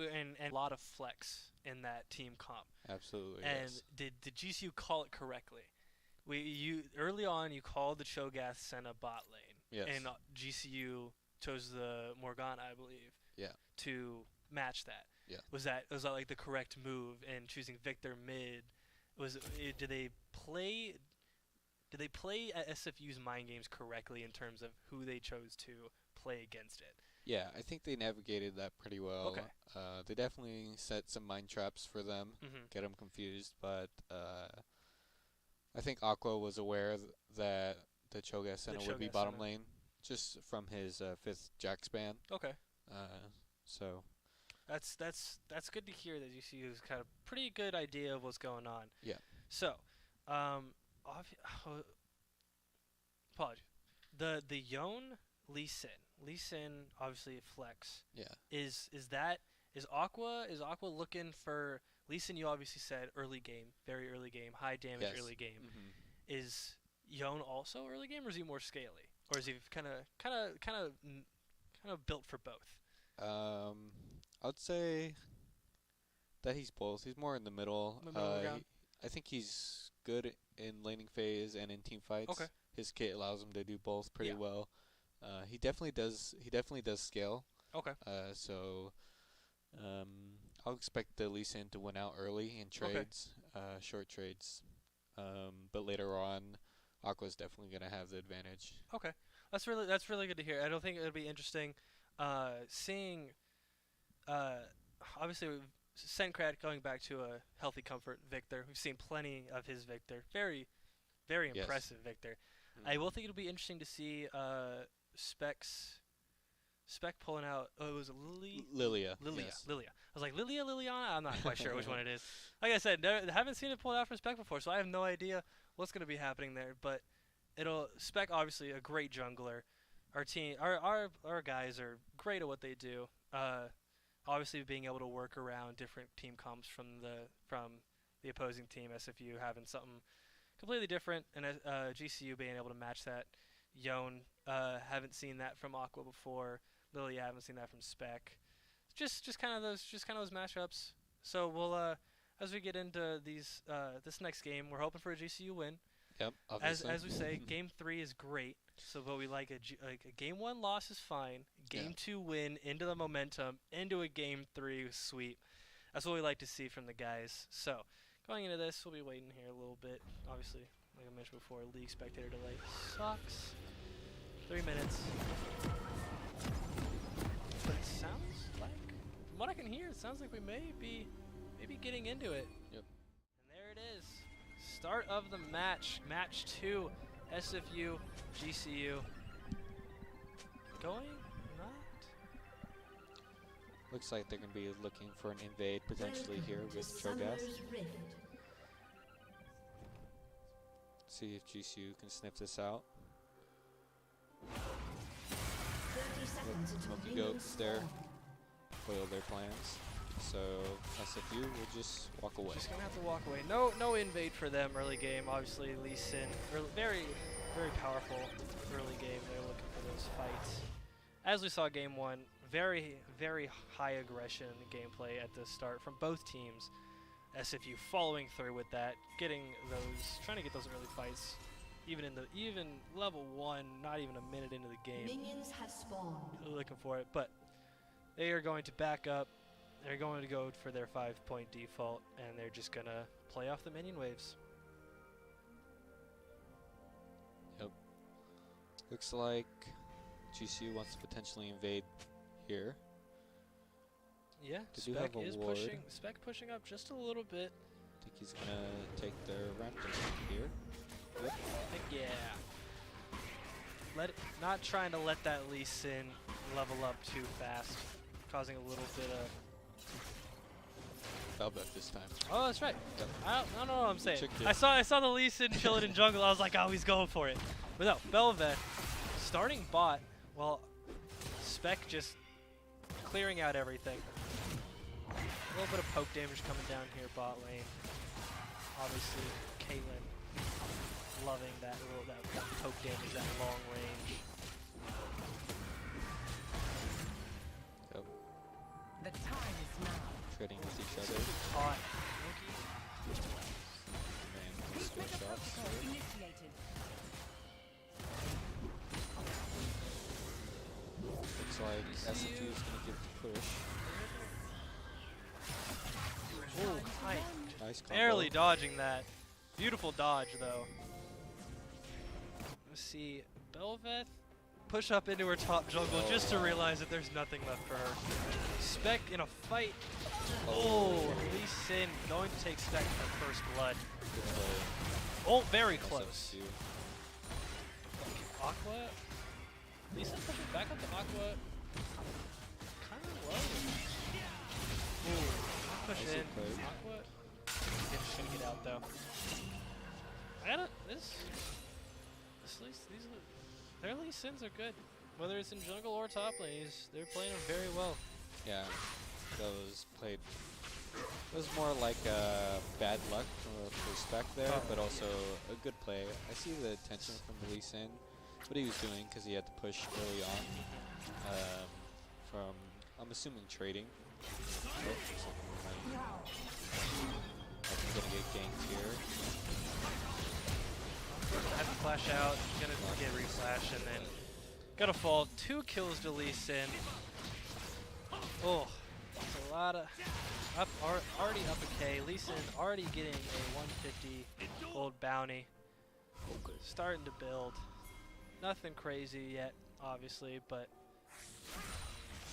And a lot of flex in that team comp. absolutely, And yes. did GCU call it correctly? You early on you called the Cho'Gath Senna bot lane, Yes. and GCU chose the Morgana, I believe, Yeah. to match that. Yeah. Was that like the correct move in choosing Victor mid? Did they play SFU's mind games correctly in terms of who they chose to play against it? Yeah, I think they navigated that pretty well. Okay. They definitely set some mind traps for them, Mm-hmm. get them confused, but I think Aqua was aware that the Cho'Gath Senna would be Cho'Gath bottom Senna. lane, just from his 5th Jack span. Okay. So That's good to hear that GCU's kind of pretty good idea of what's going on. yeah. So, apologies. The Yone Lee Sin obviously flex. Yeah. Is Aqua looking for Lee Sin? You obviously said early game, very early game, high damage Yes. early game. Mm-hmm. Is Yone also early game, or is he more scaly, or is he kind of built for both? I would say that he's both. He's more in the middle. Middle ground? I think he's good in laning phase and in team fights. Okay. His kit allows him to do both pretty Yeah. well. He definitely does. He definitely does scale. Okay. So I'll expect the Lee Sin to win out early in trades, short trades. But later on, Aqua's definitely gonna have the advantage. Okay, that's really good to hear. I don't think it'll be interesting seeing. Obviously, we've Sencrad going back to a healthy comfort Victor. We've seen plenty of his Victor. Very, very Yes. impressive Victor. Mm. I will think it'll be interesting to see Spec pulling out. Oh, it was Lilia. Lilia. Yes. Lilia. I was like Liliana. I'm not quite sure which one it is. Like I said, haven't seen it pulled out from Spec before, so I have no idea what's going to be happening there. But Spec obviously a great jungler. Our team, our guys are great at what they do. Obviously being able to work around different team comps from the opposing team, SFU having something completely different, and GCU being able to match that. Yone, haven't seen that from Aqua before. Lilia, haven't seen that from Spec. Just kind of those matchups. So we'll as we get into this next game, we're hoping for a GCU win. Yep. Obviously. As we say, game 3 is great. So, but we like a game 1 loss is fine. Game 2 win into the momentum into a game 3 sweep. That's what we like to see from the guys. So, going into this, we'll be waiting here a little bit. Obviously, like I mentioned before, league spectator delay sucks. 3 minutes. But it sounds like, from what I can hear, it sounds like we may be getting into it. Yep. And there it is. Start of the match. Match 2. SFU, GCU. Going? Not? Looks like they're going to be looking for an invade potentially here with Cho'Gath. See if GCU can sniff this out. 30 seconds until Smoky minions Goats there. spawn. Foil their plans. So SFU will just walk away. Just gonna have to walk away. No invade for them early game. Obviously, Lee Sin, very, very powerful early game. They're looking for those fights. as we saw game one, very, very high aggression gameplay at the start from both teams. SFU following through with that, trying to get those early fights, even level 1, not even a minute into the game. Minions have spawned. Looking for it, but they are going to back up. They're going to go for their 5-point default, and they're just gonna play off the minion waves. Yep. Looks like GCU wants to potentially invade here. Yeah, They do have Spec a is ward. pushing up just a little bit. I think he's gonna take their Raptor here. Yep. Heck yeah. Not trying to let that Lee Sin level up too fast, causing a little bit of. Velvet this time. Oh, that's right. Yep. I don't know what I'm saying. Tricked you. I saw the Lee Sin chilling in jungle. I was like, oh, he's going for it. But no, Velvet starting bot. Well, Spec just clearing out everything. A little bit of poke damage coming down here bot lane. Obviously, Caitlyn loving that poke damage, that long range. Yep. The time is now. Trading with each other. Hot. Man, skill shots. Initiated. Looks like SFU is gonna give the push. Ooh, tight. Nice combo. Barely dodging that. Beautiful dodge, though. Let's see. Belveth push up into her top jungle just to realize that there's nothing left for her. Spec in a fight. Oh, Lee Sin going to take Spec for first blood. Good play. Oh, very close. SFU. Aqua. Lee Sin pushing back up to Aqua. Kind of low. Ooh, push Nicely in. played. Aqua. It's gonna get out though. Their Lee Sins are good. Whether it's in jungle or top lane, they're playing them very well. Yeah, that was played. It was more like bad luck for Spec there, but also a good play. I see the attention from Lee Sin, what he was doing because he had to push early on. From I'm assuming trading. Oh, I'm gonna get ganked here. Have to flash out, gonna get reflash, and then gonna fall. 2 kills to Lee Sin. Oh, that's a lot of already up a K. Lee Sin already getting a 150 gold bounty. Starting to build. Nothing crazy yet, obviously, but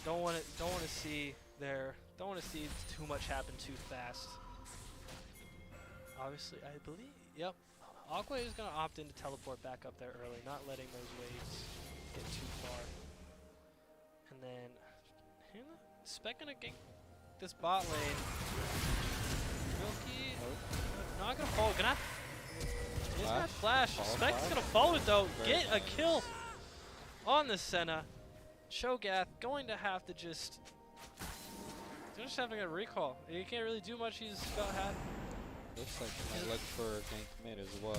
don't want to see too much happen too fast. Obviously, I believe. Yep. Aqua is going to opt in to teleport back up there early, not letting those waves get too far. And then, Spec going to gank this bot lane. Milky, not going to fall. He's going to flash. Spec's going to follow it though. Get a kill on the Senna. Cho'Gath going to have to just having a recall. He can't really do much. He's about half. Looks like he might look for gank mid as well.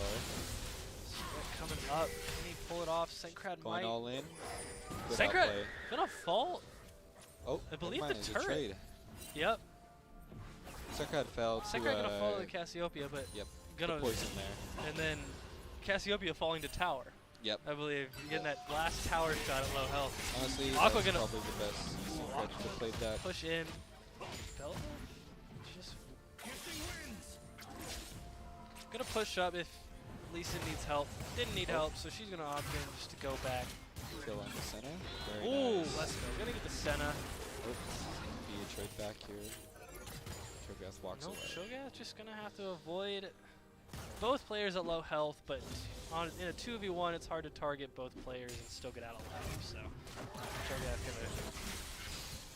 Spec coming up. Can he pull it off? Syncrad Going might. all in. Good Syncrad outplay. gonna fall. Oh, I believe never the mind, it's a turret. trade. Yep. Syncrad fell to Syncrad gonna follow the Cassiopeia, but yep, gonna the poison there. and then Cassiopeia falling to tower. Yep. I believe getting that last tower shot at low health. Honestly, Aqua that's gonna- probably the best Syncrad could have played that. Push in. Bella? Just gonna push up if Lisa needs help. Didn't need help, so she's gonna opt in just to go back. Kill on the center. Very Ooh, nice. let's go. Gonna get the Senna. Oops. Be a trade back here. Cho'Gath walks Nope, away. Cho'Gath just gonna have to avoid both players at low health, but in a 2v1 it's hard to target both players and still get out alive, so Cho'Gath gonna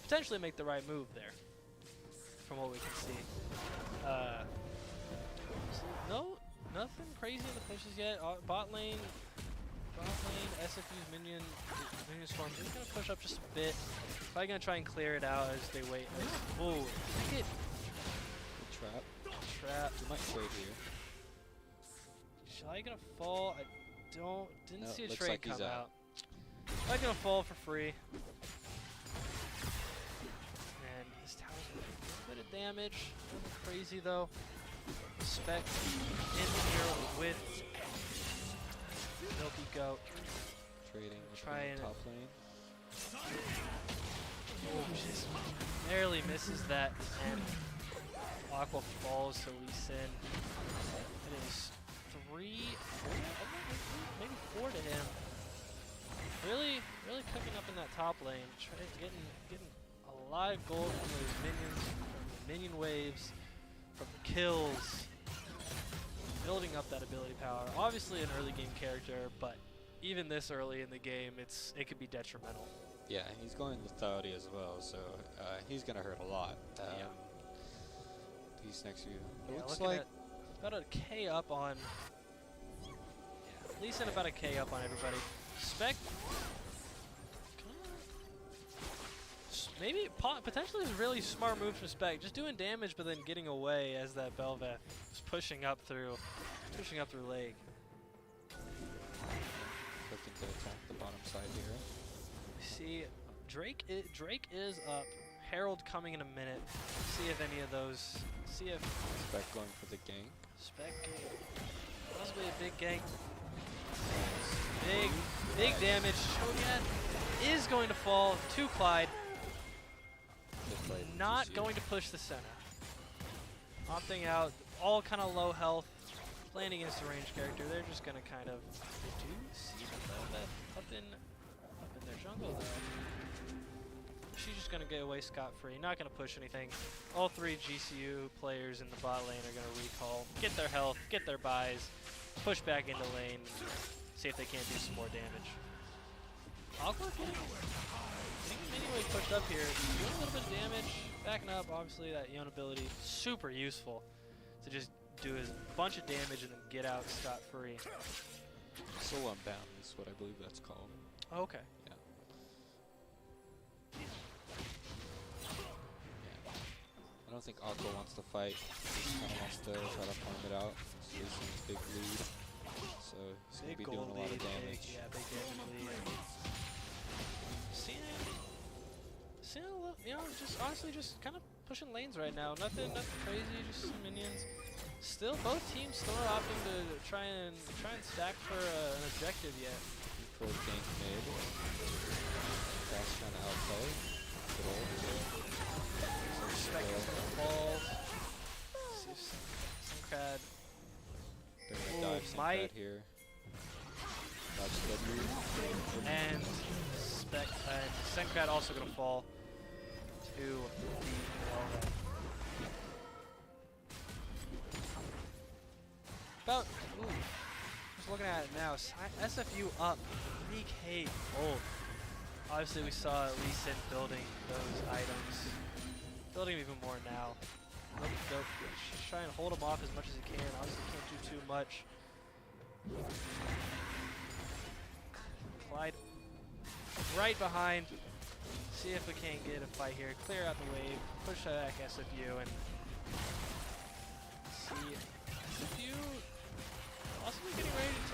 potentially make the right move there, from what we can see. So nothing crazy in the pushes yet. Bot lane, SFU's minion swarm is gonna push up just a bit. Probably gonna try and clear it out as they wait. Oh, Good trap. trap. We might trade here. Shai gonna fall? I didn't No, see a looks trade like he's come out. out. Not gonna fall for free. And this tower's gonna do a little bit of damage. Nothing crazy though. Spec in here with Milky Goat. Trading with Trying the top lane. Oh, just barely misses that, and Aqua falls to Lee Sin. It is 3, 4, maybe 4 to him. Really cooking up in that top lane, getting a lot of gold from those minions, from the minion waves, from the kills, building up that ability power. Obviously an early game character, but even this early in the game, it could be detrimental. Yeah, he's going lethality as well, so he's gonna hurt a lot. Yeah. These next few. It Yeah, looks looking like at about a K up on. Yeah, at least about a K up on everybody. Spec. Maybe potentially is a really smart move from Spec, just doing damage but then getting away as that Bel'Veth is pushing up through leg. looking to attack the bottom side here. See, Drake is up. Herald coming in a minute. See if any of those. See if Spec going for the gank. Spec possibly a big gank. Big damage. Shogun is going to fall to Clyde. Good play from Not GCU. going to push the center. Opting out. All kind of low health. Playing against a ranged character. They're just going to kind of reduce up in their jungle though. She's just going to get away scot-free. Not going to push anything. All 3 GCU players in the bot lane are going to recall. Get their health. Get their buys. Push back into lane. See if they can't do some more damage. Awkward getting anyway pushed up here. Doing a little bit of damage. Backing up. Obviously that Yone ability. Super useful to just do a bunch of damage and then get out scot-free. Soul Unbound is what I believe that's called. Okay. Yeah. I don't think Aqua wants to fight. He kind of wants to try to farm it out. So he's in his big lead. So he's going to be doing a lot of damage. Big damage lead. Seeing a little, you know, just honestly just kind of pushing lanes right now. Nothing crazy, just some minions. Still, both teams still are opting to try and stack for an objective yet. For a gank mid. That's trying to outplay. Good ult. Spec is gonna fall. See if Syncrad. They're going to dive might. Syncrad here. Dodge W. And Spec and Syncrad also gonna fall to the Velvet. About just looking at it now, SFU up 3K gold. Obviously we saw Lee Sin building those items. Building even more now. Just try and hold him off as much as he can. Obviously can't do too much. Clyde right behind. See if we can't get a fight here. Clear out the wave. Push back SFU and see SFU possibly getting ready to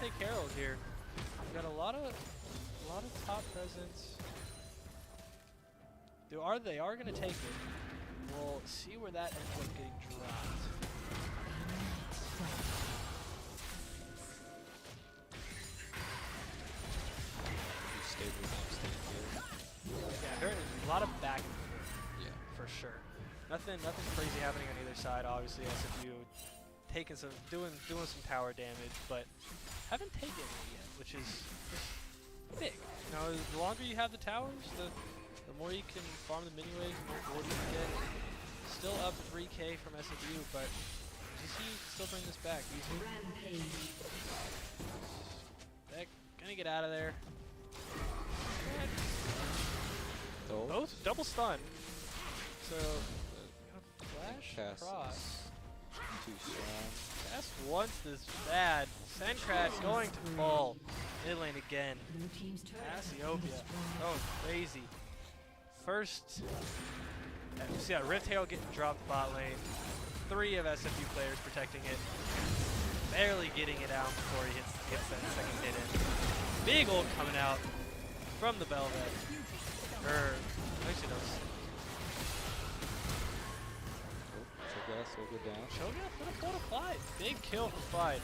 take Herald here. We've got a lot of top presence. They are gonna take it. We'll see where that ends up getting dropped. Yeah, a lot of back and forth. Yeah. For sure. Nothing crazy happening on either side. Obviously, SFU taking doing some tower damage, but haven't taken it yet, which is just big. You know, the longer you have the towers, the more you can farm the mini waves, the more gold you can get. Still up 3K from SFU, but GCU can still bring this back easily. Beck gonna get out of there. Both double stun. So flash Cast across. is too strong. Cast once is bad. Sandcrash going to fall. Mid lane again. Blue team's turret has been Cassiopeia destroyed. going crazy. First, we see that Rift Hail getting dropped bot lane. 3 of SFU players protecting it. Barely getting it out before he gets that second hit in. Big ult coming out from the Velvet. Actually, no. Cho'Gath will go down. Shogun for the photo Clyde. Big kill for Clyde.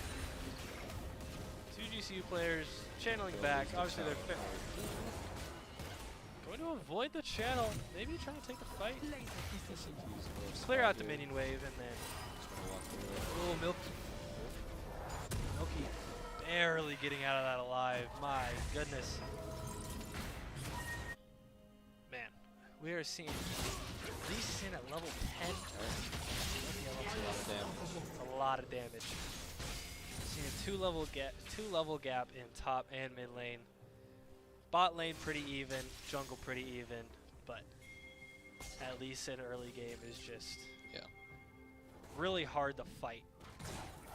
Two GCU players channeling back. Obviously, they're going to avoid the channel. Maybe trying to take the fight. Clear out the minion wave and then a little Milky barely getting out of that alive. My goodness. Man, we are seeing Lee Sin at level 10. That's a lot of damage. Seeing two level gap in top and mid lane. Bot lane pretty even, jungle pretty even, but at least in early game is just really hard to fight.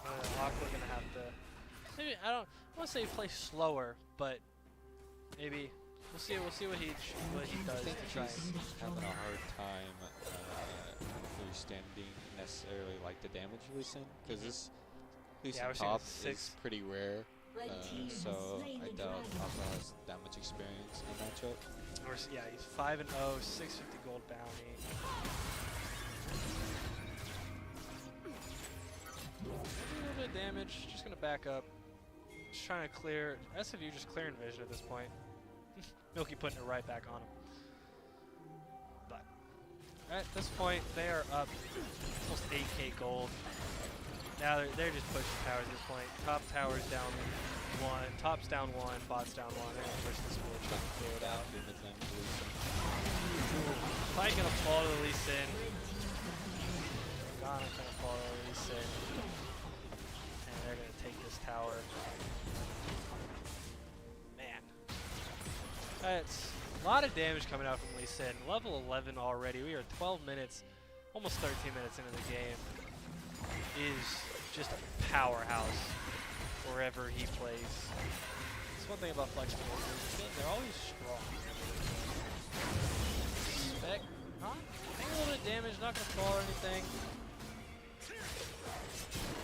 Aqua gonna have to maybe I want to say play slower, but maybe we'll see what he does to try. He's having a hard time understanding necessarily like the damage Lee Sin, because this Lee Sin top is pretty rare. So I doubt Aqua has that much experience in the matchup. Yeah, he's 5-0, 650 gold bounty. A little bit of damage, just gonna back up. Just trying to clear, SFU just clearing vision at this point. Milky putting it right back on him. But at this point, they are up almost 8k gold. Now they're just pushing towers at this point. Top tower's down 1, top's down 1, bot's down 1. They're gonna push this switch, trying to clear it out. Fight gonna fall to the Lee Sin. Ghana gonna fall to the Lee Sin. And they're gonna take this tower. Man. That's a lot of damage coming out from Lee Sin. Level 11 already. We are 12 minutes, almost 13 minutes into the game. Is just a powerhouse wherever he plays. That's one thing about flexible users. They're always strong. Spec, not taking a little bit of damage, not gonna fall or anything.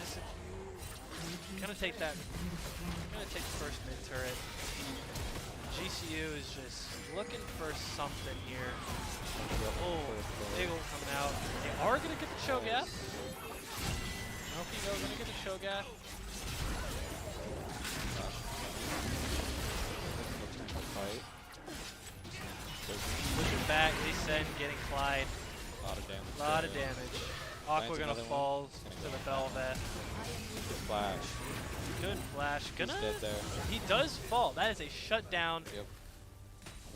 SFU gonna take that. Gonna take the first mid turret. GCU is just looking for something here. Oh, big ult coming out. They are gonna get the Cho'Gath. Milky gonna get the Cho'Gath. Pushing back, Lee Sin getting Clyde. A lot of damage. Lot of damage. Aqua gonna fall to the Velvet. Good flash. Good flash. He's dead there. He does fall. That is a shutdown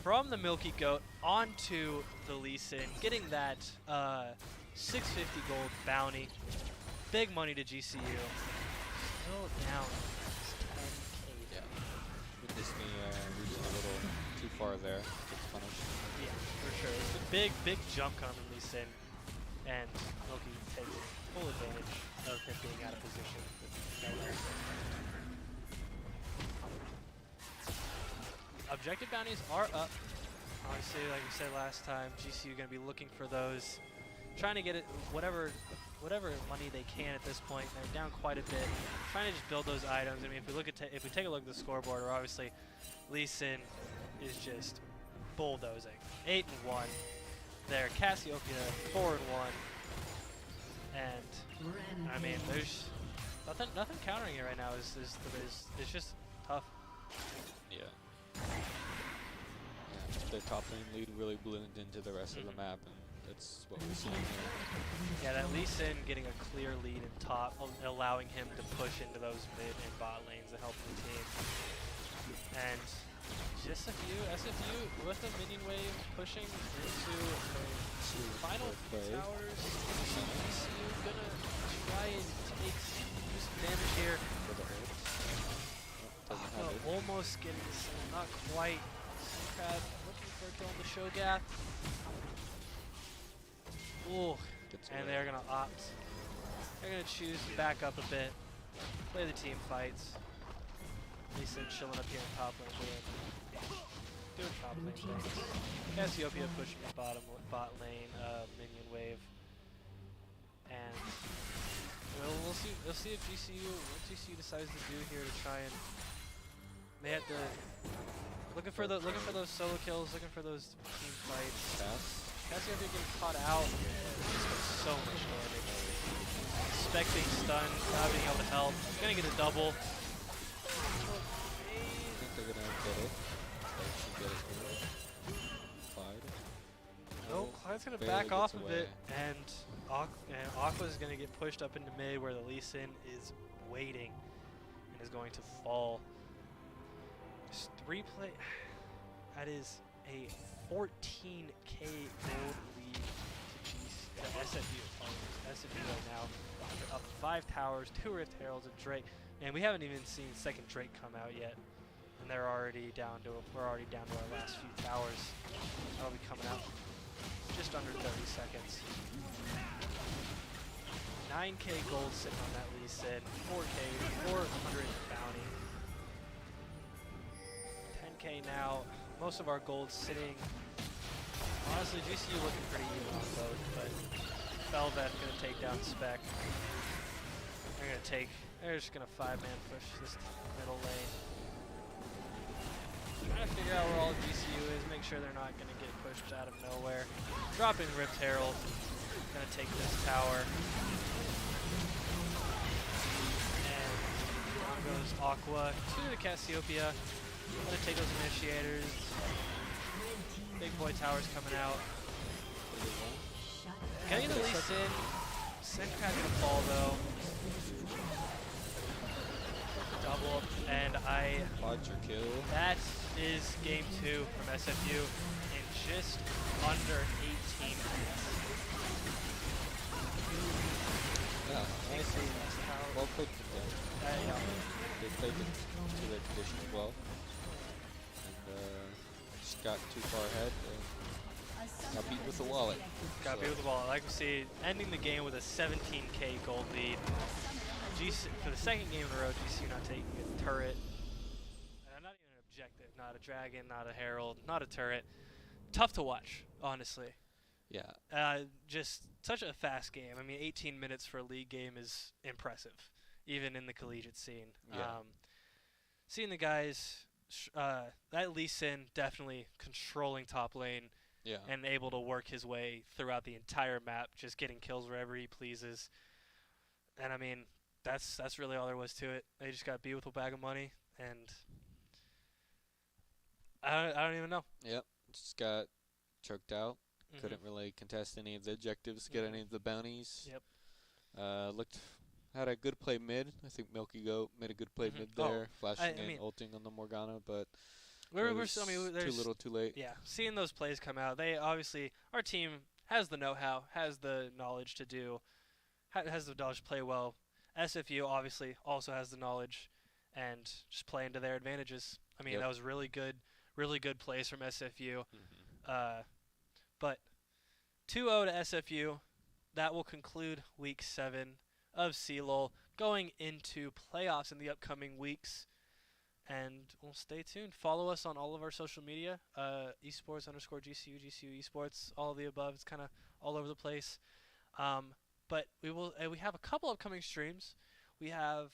from the Milky Goat onto the Lee Sin, getting that 650 gold bounty. Big money to GCU. Still down 10k. Yeah. With Disney reaching a little too far there. Gets punished. Yeah, for sure. It's a big jump coming from Lee Sin. And Milky taking full advantage of him being out of position. Objective bounties are up. Obviously, like we said last time, GCU going to be looking for those. Trying to get it, whatever money they can at this point. They're down quite a bit. Trying to just build those items. I mean, if we take a look at the scoreboard, we're obviously Lee Sin is just bulldozing. 8-1. There, Cassiopeia 4-1. And I mean, there's nothing countering it right now. It's just tough. Yeah. Their top lane lead really bloomed into the rest of the map, and that's what we're seeing here. Yeah, that Lee Sin getting a clear lead in top, allowing him to push into those mid and bot lanes and help the team. And just SFU with the minion wave pushing into the final towers. GCU gonna try and do some damage here. Almost getting some, not quite. Crab looking for a kill on the Cho'Gath. Ooh, and they're gonna opt. They're gonna choose to back up a bit, play the team fights. Lee Sin chilling up here in top lane, doing top lane things. Cassiopeia pushing the bot lane minion wave, and we'll see if GCU what GCU decides to do here to try and They had to looking for those solo kills, looking for those team fights. Cassiopeia getting caught out. Just got so much damage. Expecting stun, not being able to help. Gonna get a double. I think they're gonna get it. They should get it here. Clyde. No, Clyde's gonna Barely back off gets of away. it, and Aqua's gonna get pushed up into mid where the Lee Sin is waiting and is going to fall. Just 3 play. That is a 14k gold lead to SFU. SFU right now. They're up 5 towers, 2 Rift Heralds, and Drake. And we haven't even seen second Drake come out yet. And we're already down to our last few towers. That'll be coming out just under 30 seconds. 9k gold sitting on that Lee Sin. 400 bounty. 10k now. Most of our gold sitting. Honestly, GCU looking pretty even on both, but Velvet gonna take down Spec. They're just gonna 5-man push this middle lane. Trying to figure out where all of GCU is, make sure they're not gonna get pushed out of nowhere. Dropping Rift Herald, gonna take this tower. And down goes Aqua to the Cassiopeia. Gonna take those initiators. Big boy towers coming out. Getting the Lee Sin. Sentry's gonna fall though. Double, and Quadra kill. that is game 2 from SFU in just under 18 minutes. Yeah, nice and well played from them. Yeah. They played it to their condition well. And just got too far ahead and got beat with the wallet. Got beat with the ball. I like to see ending the game with a 17k gold lead. For the second game in a row, GCU not taking a turret. Not even an objective. Not a dragon, not a herald, not a turret. Tough to watch, honestly. Yeah. Just such a fast game. I mean, 18 minutes for a league game is impressive, even in the collegiate scene. Yeah. Seeing the guys, that Lee Sin definitely controlling top lane. Yeah. And able to work his way throughout the entire map, just getting kills wherever he pleases. And I mean, that's really all there was to it. They just got beat with a bag of money, and I don't even know. Yep. Just got choked out. Couldn't really contest any of the objectives, get any of the bounties. Yep. Had a good play mid. I think Milky Goat made a good play mid there, flashing and ulting on the Morgana, but there's too little, too late. Yeah, seeing those plays come out, our team has the know-how, has the knowledge to do, has the knowledge to play well. SFU obviously also has the knowledge and just play into their advantages. I mean, that was really good plays from SFU. But 2-0 to SFU. That will conclude Week 7 of CLOL, going into playoffs in the upcoming weeks. And we'll stay tuned. Follow us on all of our social media, Esports_GCU, GCU Esports, all of the above. It's kind of all over the place. But we have a couple upcoming streams. We have